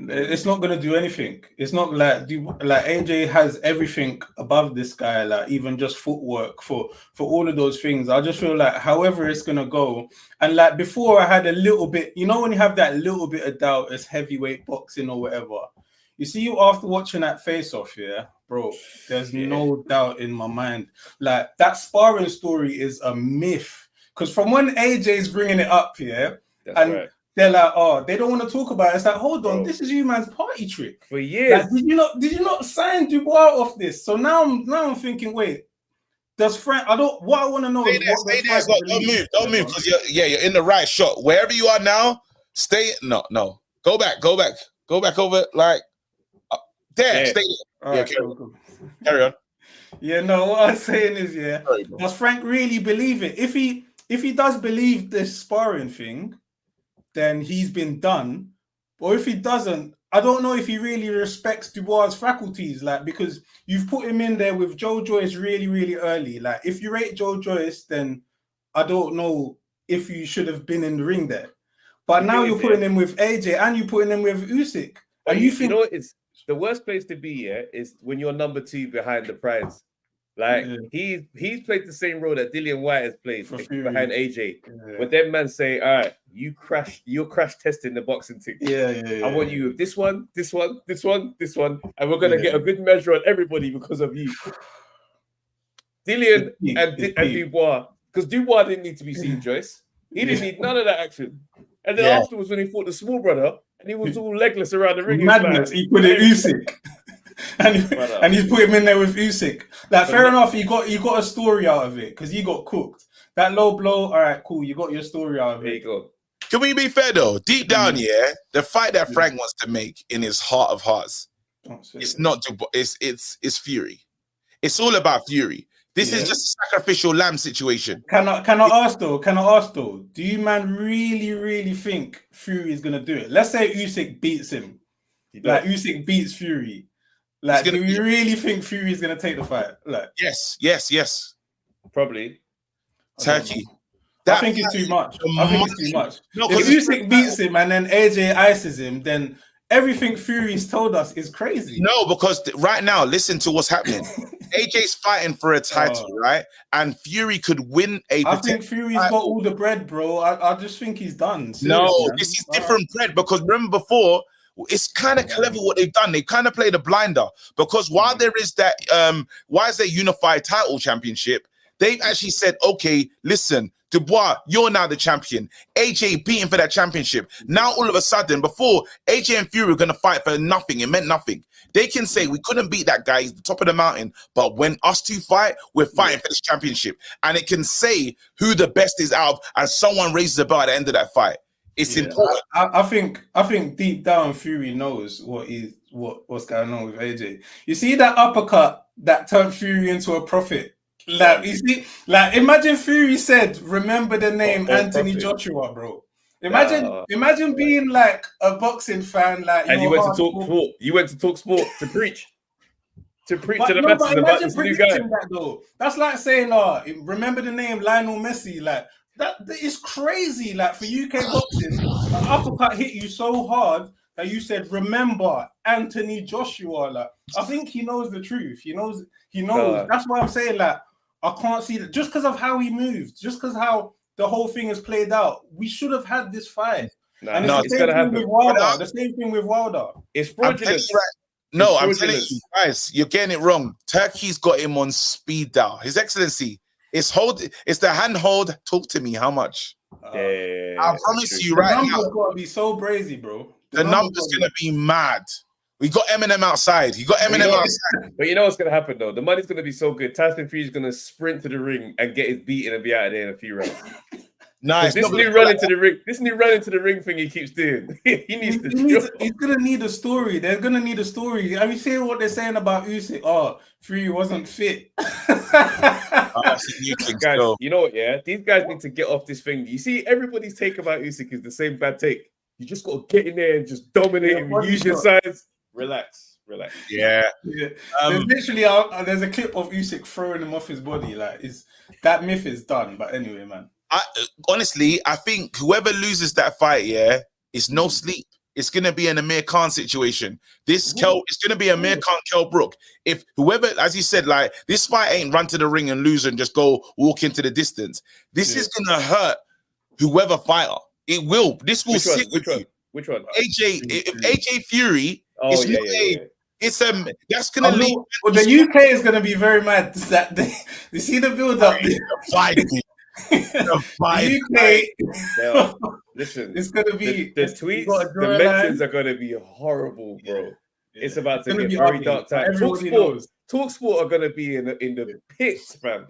It's not going to do anything. It's not like AJ has everything above this guy, like even just footwork for all of those things. I just feel like however it's going to go. And like before I had a little bit, when you have that little bit of doubt as heavyweight boxing or whatever. You see, after watching that face-off, bro, there's no doubt in my mind. Like, that sparring story is a myth. Because from when AJ's bringing it up, they're like, oh, they don't want to talk about it. It's like, hold on, this is you man's party trick. For years. Like, did you not sign Dubois off this? So now I'm thinking, wait, does Frank, what I want to know is stay there. Don't move, because you're in the right shot. Wherever you are now, stay, no. Go back over, like, there, stay there. Right, carry on. Yeah, no, what I'm saying is, does Frank really believe it? If he does believe this sparring thing, then he's been done. Or if he doesn't, I don't know if he really respects Dubois' faculties, like, because you've put him in there with Joe Joyce really, really early. Like, if you rate Joe Joyce, then I don't know if you should have been in the ring there. But now you're putting him with AJ and you're putting him with Usyk. And you think it's the worst place to be, is when you're number 2 behind the prize. Like he's played the same role that Dillian White has played behind AJ. When them man say, all right, you're crash testing the boxing thing. I want you with this one, and we're gonna get a good measure on everybody because of you. Dillian and Dubois, because Dubois didn't need to be seen, Joyce. He didn't need none of that action. And then afterwards, when he fought the small brother, and he was all legless around the ring. Madness. He put it Usyk. and he's put him in there with Usyk. Like, fair enough, you got a story out of it because he got cooked. That low blow, all right, cool. You got your story out of it. There you go. Can we be fair though? Deep down, the fight that Frank wants to make in his heart of hearts, it's not Dubois. It's Fury. It's all about Fury. This is just a sacrificial lamb situation. Can I ask though? Do you man really think Fury is gonna do it? Let's say Usyk beats him. Like Usyk beats Fury. Like, do you really think Fury is gonna take the fight? Like, yes. Probably. Turkey. I think it's too much. No, if Usyk beats him and then AJ ices him, then everything Fury's told us is crazy. No, because right now, listen to what's happening. AJ's fighting for a title, right? And Fury could win I think Fury's got all the bread, bro. I just think he's done. Seriously, no, this is different bread, because remember before, it's kind of clever what they've done. They kind of played a blinder, because while there is that, why is there unified title championship? They've actually said, okay, listen, Dubois, you're now the champion. AJ beating for that championship. Now, all of a sudden, before AJ and Fury were going to fight for nothing, it meant nothing. They can say, we couldn't beat that guy, he's the top of the mountain, but when us two fight, we're fighting for this championship. And it can say who the best is out of, and someone raises the belt at the end of that fight. It's important. I think deep down Fury knows what's going on with AJ. You see that uppercut that turned Fury into a prophet? Like, you see, like, imagine Fury said, remember the name Anthony Joshua, bro. Imagine being like a boxing fan, like, and you went to talk sport. You went to talk sport to preach to the masses about this new guy. That, though. That's like saying, remember the name Lionel Messi. Like, that is crazy. Like, for UK boxing, an uppercut hit you so hard that you said, remember Anthony Joshua. Like, I think he knows the truth. He knows. That's why I'm saying, like, I can't see that just because of how he moved, just because how the whole thing is played out. We should have had this fight. And it's the same thing with Wilder. The same thing with Wilder. It's fraudulent. I'm telling you, guys, you're getting it wrong. Turkey's got him on speed dial. His Excellency, it's the handhold. Talk to me. How much? I promise you right now. The number's got to be so brazy, bro. The number's going to be mad. We got Eminem outside. You got Eminem outside. But you know what's going to happen, though? The money's going to be so good. Tyson Fury's going to sprint to the ring and get his beating and be out of there in a few rounds. Nice. This new run into the ring thing he keeps doing. He's going to need a story. They're going to need a story. Have you seen what they're saying about Usyk? Oh, Fury wasn't fit. Guys, you know what, yeah? These guys need to get off this thing. You see, everybody's take about Usyk is the same bad take. You just got to get in there and just dominate him. Use your size. Relax. Yeah. There's literally there's a clip of Usyk throwing him off his body. Like, that myth is done. But anyway, man. Honestly, I think whoever loses that fight, it's no sleep. It's gonna be an Amir Khan situation. It's gonna be Amir Khan, Kell Brook. If whoever, as you said, like, this fight ain't run to the ring and lose and just go walk into the distance. This is gonna hurt whoever fighter. It will. This will sit with you. Which one? AJ. If AJ Fury. It's that's gonna lead. Well, the UK is gonna be very mad that you see the build up. The UK. Listen, it's gonna be the tweets, the mentions are gonna be horrible, bro. Yeah. It's about to get very dark time. Talk Sport are gonna be in the pits, fam.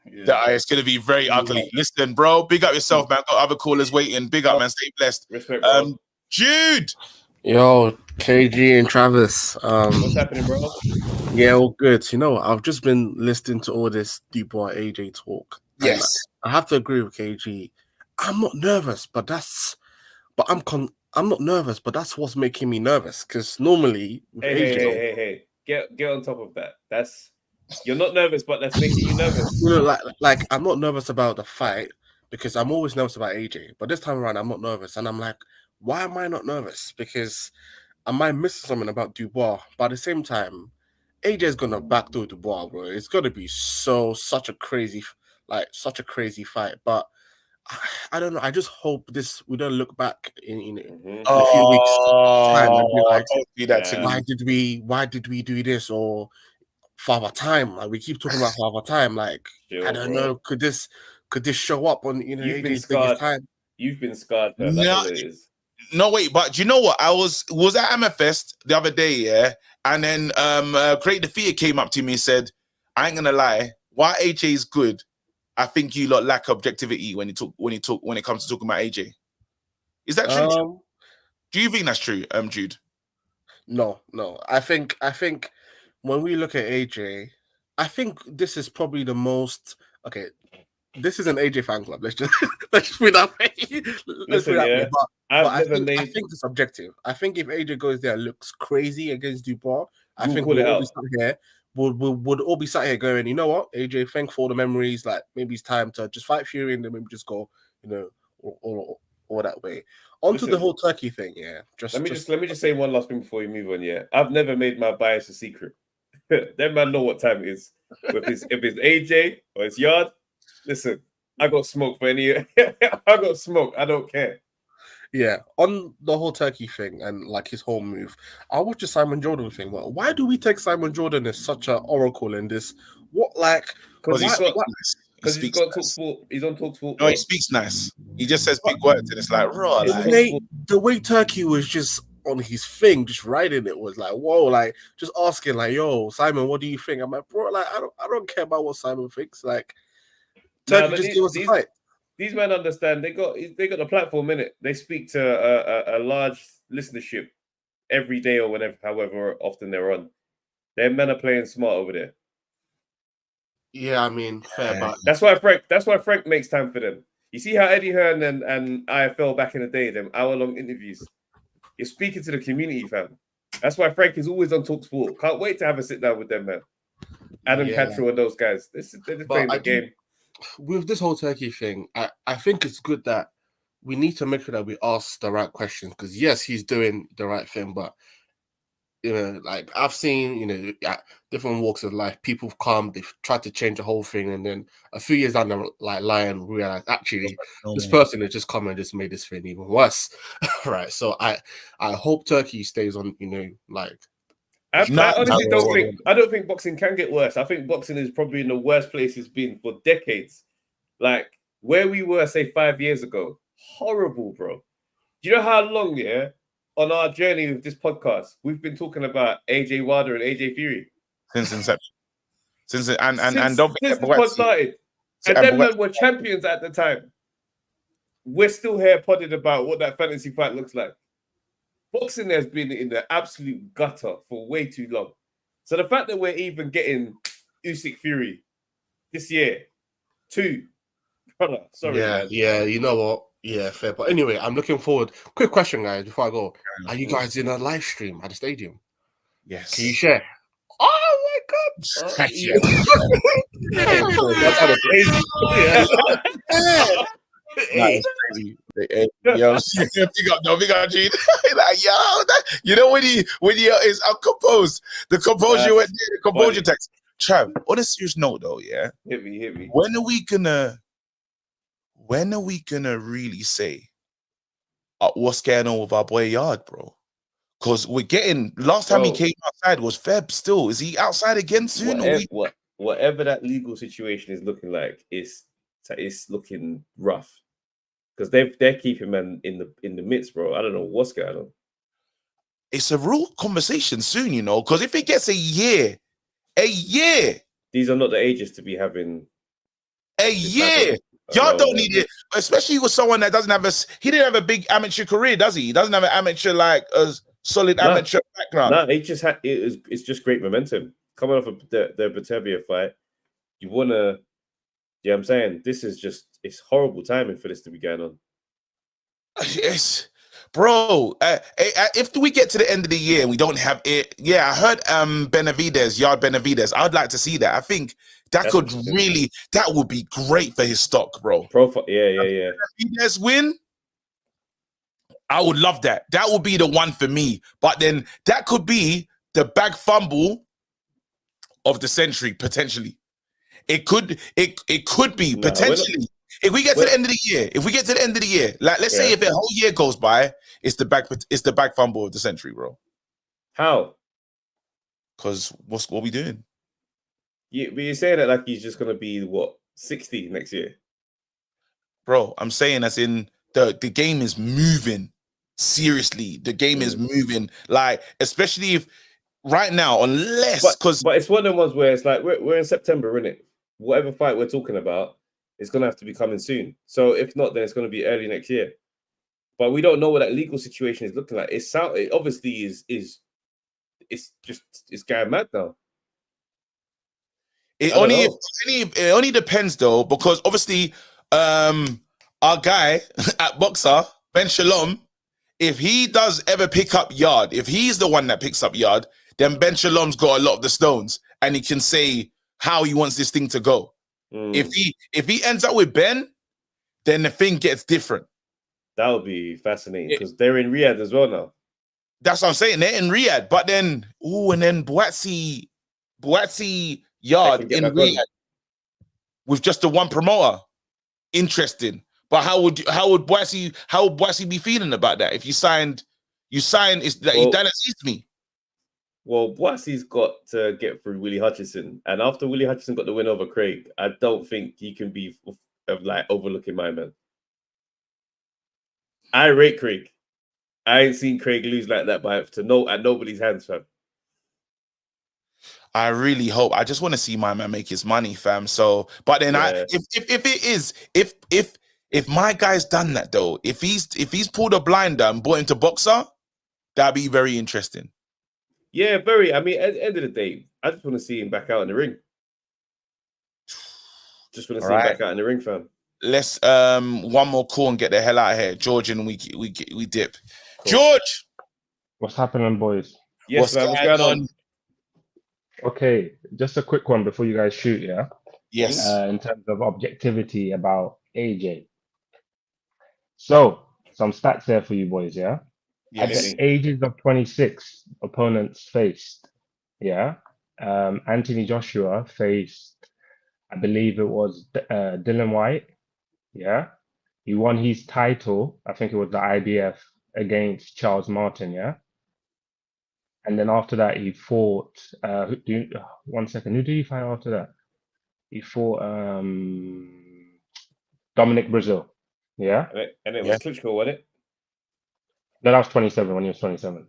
It's gonna be very ugly. Listen, bro, big up yourself, man. Got other callers waiting. Big up, man. Stay blessed. Respect, bro. Jude. Yo, KG and Travis. What's happening, bro? Yeah, all good. You know, I've just been listening to all this Dubois AJ talk. Yes, I have to agree with KG. I'm not nervous, but I'm not nervous, but that's what's making me nervous. Because normally, hey, get on top of that. You're not nervous, but that's making you nervous. You know, like I'm not nervous about the fight because I'm always nervous about AJ. But this time around, I'm not nervous, and I'm like, why am I not nervous? Because I might miss something about Dubois. But at the same time, AJ is gonna backdoor Dubois, bro. It's gonna be such a crazy fight. But I don't know. I just hope we don't look back in a few weeks time and be like, why did we do this? Or Father Time? Like, we keep talking about Father Time. Like, I don't know. Could this show up on AJ's biggest time? You've been scarred. That's what it is. No, wait, but do you know what? I was at Amherfest the other day, and then Great Defeater came up to me and said, I ain't gonna lie, while AJ is good, I think you lot lack objectivity when it comes to talking about AJ. Is that true? Do you think that's true, Jude? No. I think when we look at AJ, I think this is probably the most this is an AJ fan club. Let's just put that way. I think it's objective. I think if AJ goes there and looks crazy against Dubois, I think we'll all be sat here going, you know what, AJ, thank for all the memories. Like, maybe it's time to just fight Fury and then maybe just go, all that way. Onto the whole Turkey thing, Let me just say one last thing before you move on. I've never made my bias a secret. That man know what time it is. If it's AJ or it's Yarde, listen, I got smoke for any. I got smoke. I don't care. Yeah, on the whole Turkey thing and like his whole move, I watched the Simon Jordan thing. Well, why do we take Simon Jordan as such an oracle in this? What, like? Because Because he's got TalkSport. He's on TalkSport. No, he speaks nice. He just says big words, and it's like raw. The way Turkey was just on his thing, just riding it, was like, whoa, like just asking, like, yo, Simon, what do you think? I'm like, bro, like, I don't care about what Simon thinks. Like, Turkey just give us a fight. These men understand. They got the platform in it. They speak to a large listenership every day or whenever, however often they're on. Their men are playing smart over there. Yeah, I mean, fair, but that's why Frank makes time for them. You see how Eddie Hearn and IFL back in the day, them hour-long interviews. You're speaking to the community, fam. That's why Frank is always on TalkSport. Can't wait to have a sit down with them, man. Adam Cattrall and those guys. They're just playing the game. With this whole Turkey thing, I think it's good that we need to make sure that we ask the right questions, because yes, he's doing the right thing, but you know, like I've seen, you know, at different walks of life, people have come, they've tried to change the whole thing, and then a few years down the line, realize actually this person has just come and just made this thing even worse, right? So I hope Turkey stays on, you know, like. I honestly don't think boxing can get worse. I think boxing is probably in the worst place it's been for decades. Like where we were, say 5 years ago, horrible, bro. Do you know how long, on our journey with this podcast, we've been talking about AJ Wilder and AJ Fury since inception. Since the pod started, and them men were champions at the time. We're still here podding about what that fantasy fight looks like. Boxing has been in the absolute gutter for way too long. So the fact that we're even getting Usyk Fury this year, brother, sorry. Yeah, you know what? Yeah, fair. But anyway, I'm looking forward. Quick question, guys, before I go. Are you guys in a live stream at the stadium? Yes. Can you share? Oh my God. Hey. Yo, big up, Gene. Like, you know when he is uncomposed, the composure went there, the composure text. Trav, on a serious note though, yeah. Hit me. When are we gonna really say what's going on with our boy Yard, bro? Because we're getting last time he came outside was Feb still. Is he outside again soon? Whatever that legal situation is looking like, it's looking rough. Because they're keeping him in the midst, bro. I don't know what's going on. It's a real conversation soon, you know. Because if it gets a year, these are not the ages to be having a year. Y'all don't need it, especially with someone that doesn't have he didn't have a big amateur career, does he? He doesn't have an amateur a solid amateur background. No, he just had it's just great momentum coming off of the Batavia fight. You wanna. Yeah, I'm saying this is it's horrible timing for this to be going on. Yes, bro. If we get to the end of the year and we don't have it, I heard Yarde Benavidez. I'd like to see that. I think that would be great for his stock, bro. Profile, yeah. Benavidez win. I would love that. That would be the one for me. But then that could be the bag fumble of the century potentially. It could be potentially. If we get to the end of the year, like let's say if a whole year goes by, it's the back fumble of the century, bro. How? Because what we doing? Yeah, but you say that like he's just gonna be 60 next year, bro. I'm saying as in the game is moving. Seriously, the game is moving. Like especially if right now, unless but it's one of the ones where it's like we're in September, isn't it? Whatever fight we're talking about is going to have to be coming soon. So if not, then it's going to be early next year. But we don't know what that legal situation is looking like. It obviously is it's going mad now. It only depends though, because obviously our guy at Boxer, Ben Shalom, if he does ever pick up Yard, if he's the one that picks up Yard, then Ben Shalom's got a lot of the stones and he can say how he wants this thing to go. If he ends up with Ben, then the thing gets different. That would be fascinating because they're in Riyadh as well now. That's what I'm saying. They're in Riyadh, but then and then Boatsy Yard in Riyadh with just the one promoter. Interesting. But how would Boatsy be feeling about that if you done assist me? Well, Boissie's got to get through Willie Hutchinson, and after Willie Hutchinson got the win over Craig, I don't think he can be like overlooking my man. I rate Craig. I ain't seen Craig lose like that at nobody's hands, fam. I really hope. I just want to see my man make his money, fam. So, but then if my guy's done that though, if he's pulled a blinder and brought him to boxer, that'd be very interesting. Yeah, very. I mean, at the end of the day, I just want to see him back out in the ring. Just want to see him back out in the ring, fam. Let's one more call and get the hell out of here, George, and we dip. Cool. George, what's happening, boys? Yes, man. What's going on? Okay, just a quick one before you guys shoot. Yeah. Yes. In terms of objectivity about AJ. So some stats there for you boys. Yeah. At the ages of 26, opponents faced, Anthony Joshua faced, I believe it was Dylan White, he won his title, I think it was the IBF, against Charles Martin, and then after that he fought, who did he fight after that? He fought Dominic Brazil, And it was Klitschko, wasn't it? No, that was 27 when he was 27.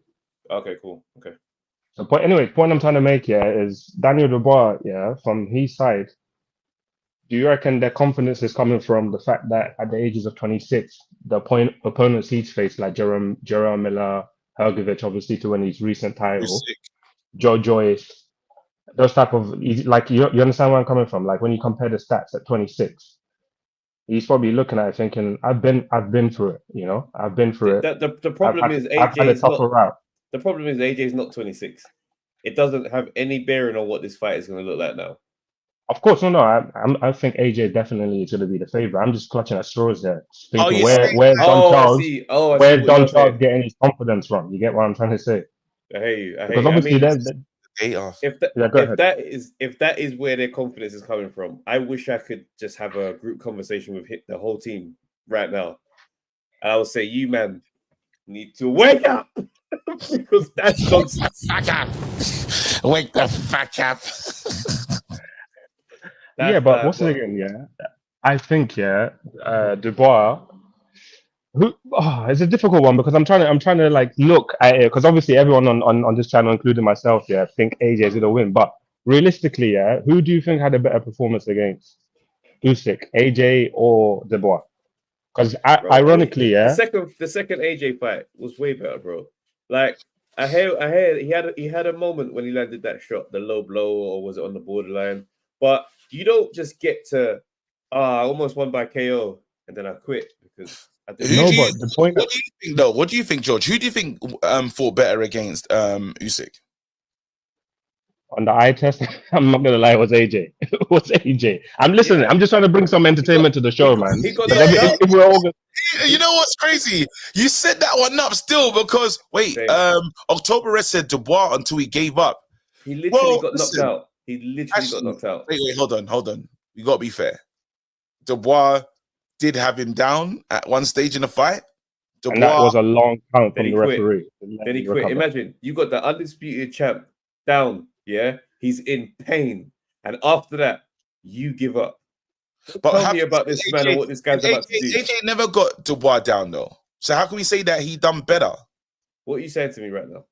Okay, cool. Okay. So, point I'm trying to make here is Daniel Dubois, from his side, do you reckon their confidence is coming from the fact that at the ages of 26, the opponents he's faced, like Jerome Miller, Hergovich, obviously to win his recent title, Joe Joyce, those type of, like, you understand where I'm coming from? Like when you compare the stats at 26, he's probably looking at it thinking, I've been through it, I've been through it. The problem is AJ's not. The problem is AJ's not 26. It doesn't have any bearing on what this fight is going to look like now. Of course, no. I think AJ definitely is going to be the favorite. I'm just clutching at straws there. Thinking, where's Don Charles getting his confidence from? You get what I'm trying to say? I hear you. Because obviously, if that is where their confidence is coming from, I wish I could just have a group conversation with the whole team right now, and I would say, you man need to wake up because that's nonsense. Wake the fuck up. But what's it again? I think Dubois. It's a difficult one because I'm trying to like look at it because obviously everyone on this channel, including myself, think AJ is gonna win. But realistically, who do you think had a better performance against Usyk, AJ or Dubois? Because ironically, the second AJ fight was way better, bro. Like I heard he had a moment when he landed that shot, the low blow, or was it on the borderline? But you don't just get to I almost won by KO and then I quit because I didn't know. But the point. What do you think though? What do you think, George? Who do you think fought better against Usyk? On the eye test, I'm not gonna lie, it was AJ. It was AJ. I'm listening. I'm just trying to bring some entertainment to the show, man. If we're all you know what's crazy? You set that one up still because October Red said Dubois until he gave up. He literally got knocked out. He literally got knocked out. Wait, hold on. You got to be fair. Dubois did have him down at one stage in the fight. Dubois, and that was a long count from the referee. Then he quit. Imagine, you got the undisputed champ down, he's in pain. And after that, you give up. But tell me about this man and what this guy's about to do. AJ never got Dubois down, though. So how can we say that he done better? What are you saying to me right now?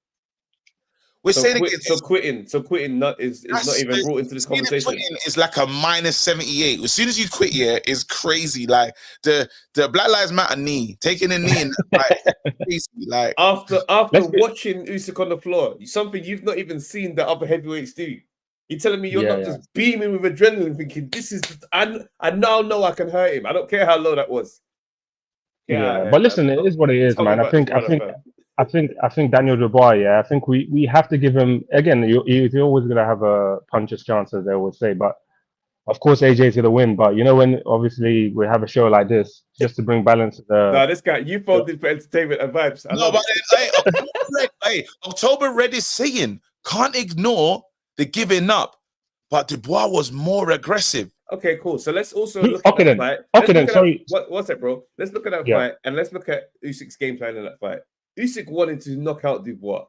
We're saying quitting is not even brought into this conversation. Quitting is like a minus 78. As soon as you quit, is crazy. Like the Black Lives Matter knee, taking a knee, crazy. Like after watching Usyk on the floor, something you've not even seen the other heavyweights do. You're telling me you're not just beaming with adrenaline, thinking this is. I now know I can hurt him. I don't care how low that was. But listen, it is what it is, man. I think Daniel Dubois, I think we have to give him, again, you're always going to have a puncher's chance, as they always say, but of course AJ is going to win. But when obviously we have a show like this, just to bring balance to the... this guy, you folded for entertainment and vibes. October Red is saying, can't ignore the giving up, but Dubois was more aggressive. Okay, cool. So let's also look at that fight. Okay, then, sorry. What's that, bro? Let's look at that fight and let's look at Usyk's game plan in that fight. Usyk wanted to knock out Dubois.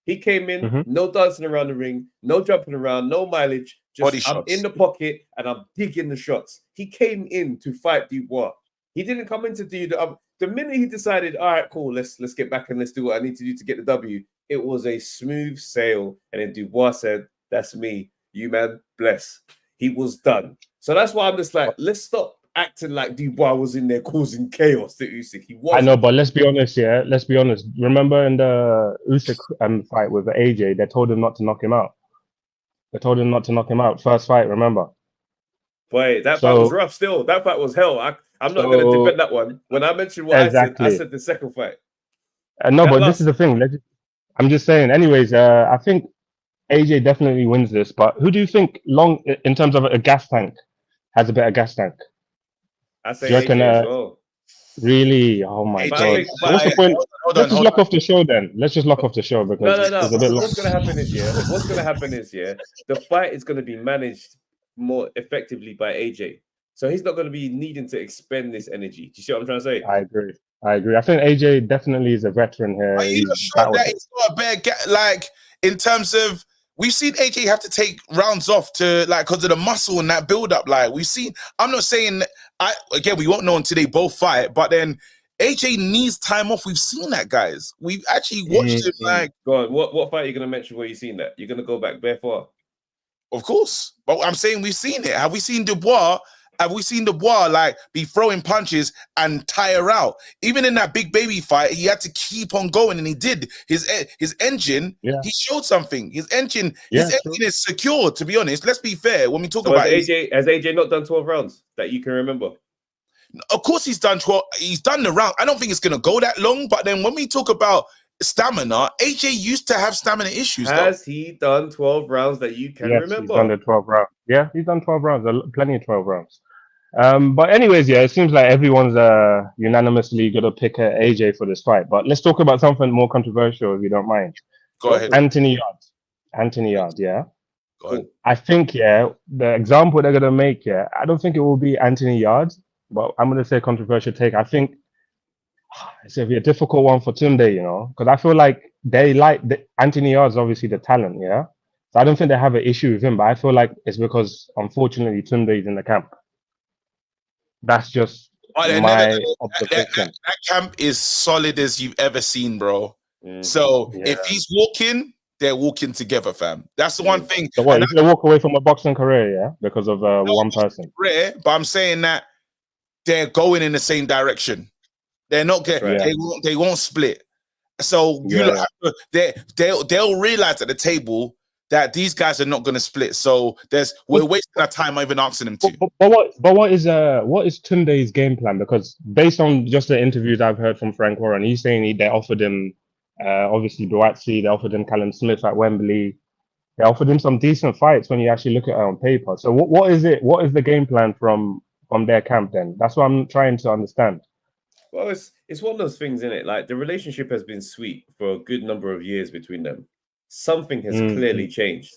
He came in, no dancing around the ring, no jumping around, no mileage. Just I'm in the pocket and I'm digging the shots. He came in to fight Dubois. He didn't come in to do the minute he decided, all right, cool, let's get back and let's do what I need to do to get the W. It was a smooth sail. And then Dubois said, that's me. You man, bless. He was done. So that's why I'm just like, let's stop acting like Dubois was in there causing chaos to Usyk. He was. I know, but let's be honest, yeah. Let's be honest. Remember in the Usyk fight with AJ, they told him not to knock him out. They told him not to knock him out. First fight, remember? Boy, that fight was rough still. That fight was hell. I'm not going to defend that one. When I mentioned what I said the second fight. No, but this is the thing. I'm just saying. Anyways, I think AJ definitely wins this. But who do you think, in terms of a gas tank, has a better gas tank? I say AJ as well. Really? Oh my God. What's the point? Let's just lock off the show then. Let's just lock off the show because no. It's a bit what's going to happen is, the fight is going to be managed more effectively by AJ. So he's not going to be needing to expend this energy. Do you see what I'm trying to say? I agree. I think AJ definitely is a veteran here. Are you sure that he's got a better like in terms of we've seen AJ have to take rounds off to like because of the muscle and that build up. Like we've seen. I'm not saying we won't know until they both fight, but then AJ needs time off. We've seen that, guys. We've actually watched him. Like, go on. What fight are you going to mention where you've seen that? You're going to go back bare far. Of course, but I'm saying we've seen it. Have we seen Dubois? Have we seen Dubois like be throwing punches and tire out? Even in that big baby fight, he had to keep on going, and he did. His engine, he showed something. His engine is secure. To be honest, let's be fair. When we talk about has AJ not done 12 rounds that you can remember? Of course, he's done 12. He's done the round. I don't think it's gonna go that long. But then when we talk about stamina, AJ used to have stamina issues. Has he done 12 rounds that you can remember? He's done the 12 rounds. Yeah, he's done 12 rounds. Plenty of 12 rounds. But anyways, it seems like everyone's unanimously gonna pick AJ for this fight. But let's talk about something more controversial, if you don't mind. Go ahead. Anthony Yarde, yeah. Go ahead. I think, the example they're gonna make, I don't think it will be Anthony Yarde, but I'm gonna say controversial take. I think it's gonna be a difficult one for Tunde, because I feel like they like Anthony Yarde's obviously the talent, yeah. So I don't think they have an issue with him, but I feel like it's because unfortunately Tunde is in the camp. That's just my observation. That camp is solid as you've ever seen, bro. So if he's walking, they're walking together, fam. That's the one thing. So what, he's gonna walk away from a boxing career, because of one person? Career, but I'm saying that they're going in the same direction. They're not getting. They won't split. So they'll realize at the table that these guys are not going to split. So we're wasting our time even asking them to. But what is Tunde's game plan? Because based on just the interviews I've heard from Frank Warren, he's saying they offered him obviously Boatsi, they offered him Callum Smith at Wembley, they offered him some decent fights when you actually look at it on paper. So what is it? What is the game plan from their camp then? That's what I'm trying to understand. Well, it's one of those things, isn't it? Like the relationship has been sweet for a good number of years between them. Something has clearly changed.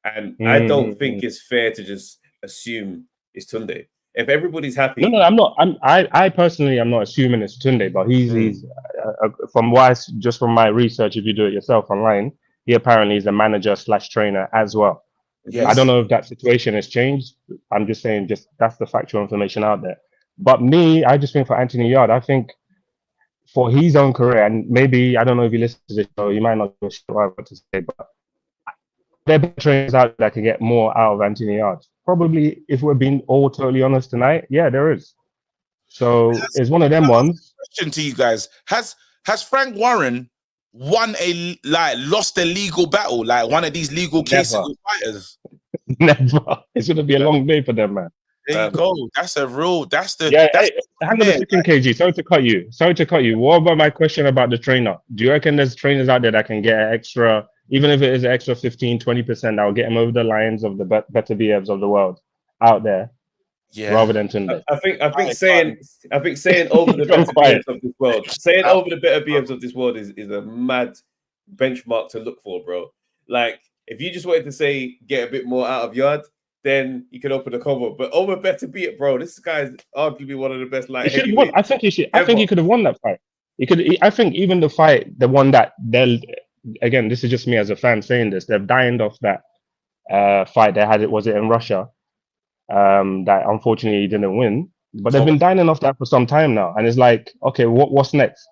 And I don't think it's fair to just assume it's Tunde. If everybody's happy. No, I'm not. I personally am not assuming it's Tunde, but he's from my research, if you do it yourself online, he apparently is a manager / trainer as well. Yes. I don't know if that situation has changed. I'm just saying, that's the factual information out there. But I just think for Anthony Yarde, I think for his own career, and maybe, I don't know if you listen to this show, you might not know what I want to say, but there are trainers out there that can get more out of Anthony Yarde. Probably, if we're being all totally honest tonight, there is. So it's one of them ones. Question to you guys: Has Frank Warren lost a legal battle, like one of these legal cases with fighters? Never. It's gonna be a long day for them, man. There you go. That's a rule. Hang on a second, KG. Sorry to cut you. What about my question about the trainer? Do you reckon there's trainers out there that can get an extra, even if it is an extra 15, 20%, that will get them over the lines of the better BFs of the world out there, rather than Tunde? I think saying over the better BFs of this world, saying over the better BFs of this world is a mad benchmark to look for, bro. Like if you just wanted to say get a bit more out of Yarde, then you can open the cover. But over better be it, bro. This guy is arguably one of the best. Like I think he could have won that fight. I think even the fight, the one that again, this is just me as a fan saying this. They've dined off that fight they had. Was it in Russia? That unfortunately he didn't win. But they've been dining off that for some time now, and it's like, okay, what's next?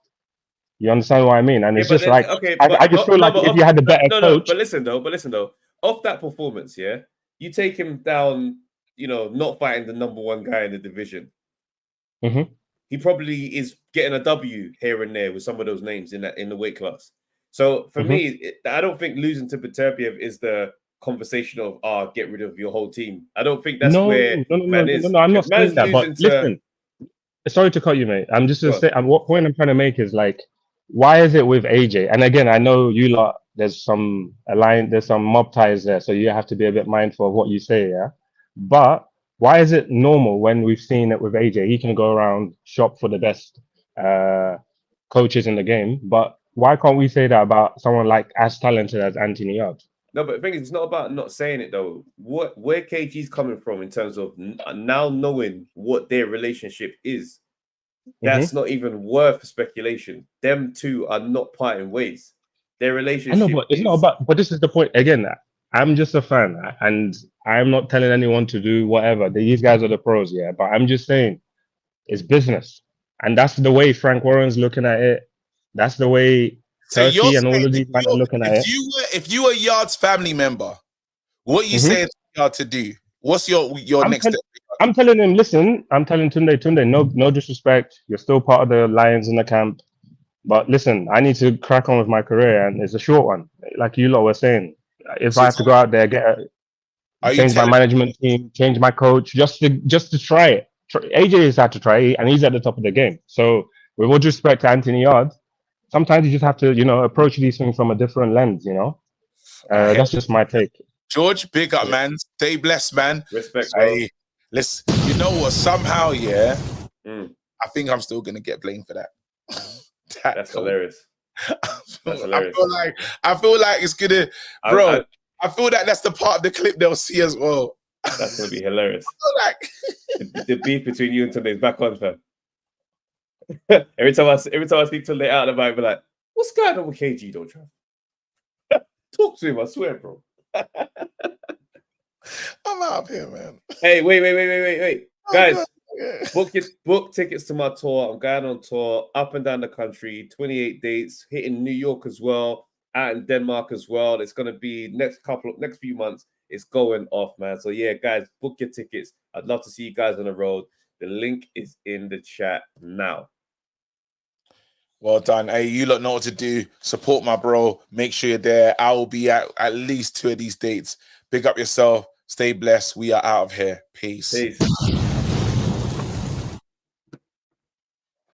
You understand what I mean? And it's just like, I just feel like if you had a better coach. But listen though, off that performance, yeah, you take him down, you know, not fighting the number one guy in the division. Mm-hmm. He probably is getting a W here and there with some of those names in the weight class. So for me, I don't think losing to Beterbiev is the conversation of get rid of your whole team. I don't think that's where man is. No, I'm not saying that. But listen, sorry to cut you, mate. I'm just gonna say, and what point I'm trying to make is like, why is it with AJ? And again, I know you lot, there's some mob ties there, so you have to be a bit mindful of what you say, yeah. But why is it normal when we've seen it with AJ? He can go around, shop for the best coaches in the game, but why can't we say that about someone like as talented as Anthony Yarde? No, but the thing is, it's not about not saying it though. Where KG's coming from in terms of now knowing what their relationship is, that's not even worth speculation. Them two are not parting ways. Their relationship. I know, but it's not about. But this is the point again. I'm just a fan, and I'm not telling anyone to do whatever. These guys are the pros, yeah. But I'm just saying, it's business, and that's the way Frank Warren's looking at it. That's the way Turki and all of these men are looking at it. If you were Yard's family member, what you saying to Yard to do? What's your next step? I'm telling him, listen, I'm telling Tunde, no disrespect. You're still part of the Lions in the camp. But listen, I need to crack on with my career, and it's a short one. Like you lot were saying. If I have to go out there, change my management team, change my coach, just to try it. AJ has had to try it, and he's at the top of the game. So with all due respect to Anthony Yarde, sometimes you just have to, approach these things from a different lens, That's just my take. George, big up, man. Stay blessed, man. Respect, hey, listen, you know what? Somehow, I think I'm still going to get blamed for that. That's hilarious. That's hilarious. I feel like it's going to, bro, I feel like that's the part of the clip they'll see as well. That's going to be hilarious. The beef between you and Tunde is back on, fam. every time I speak Tunde out of the mic, be like, what's going on with KG, don't you? Talk to him, I swear, bro. I'm out of here, man. Hey, wait. Guys, book tickets to my tour. I'm going on tour up and down the country, 28 dates, hitting New York as well, out in Denmark as well. It's going to be next few months. It's going off, man. So yeah, guys, book your tickets. I'd love to see you guys on the road. The link is in the chat now. Well done. Hey, you lot know what to do. Support my bro. Make sure you're there. I will be at least 2 of these dates. Big up yourself. Stay blessed. We are out of here. Peace.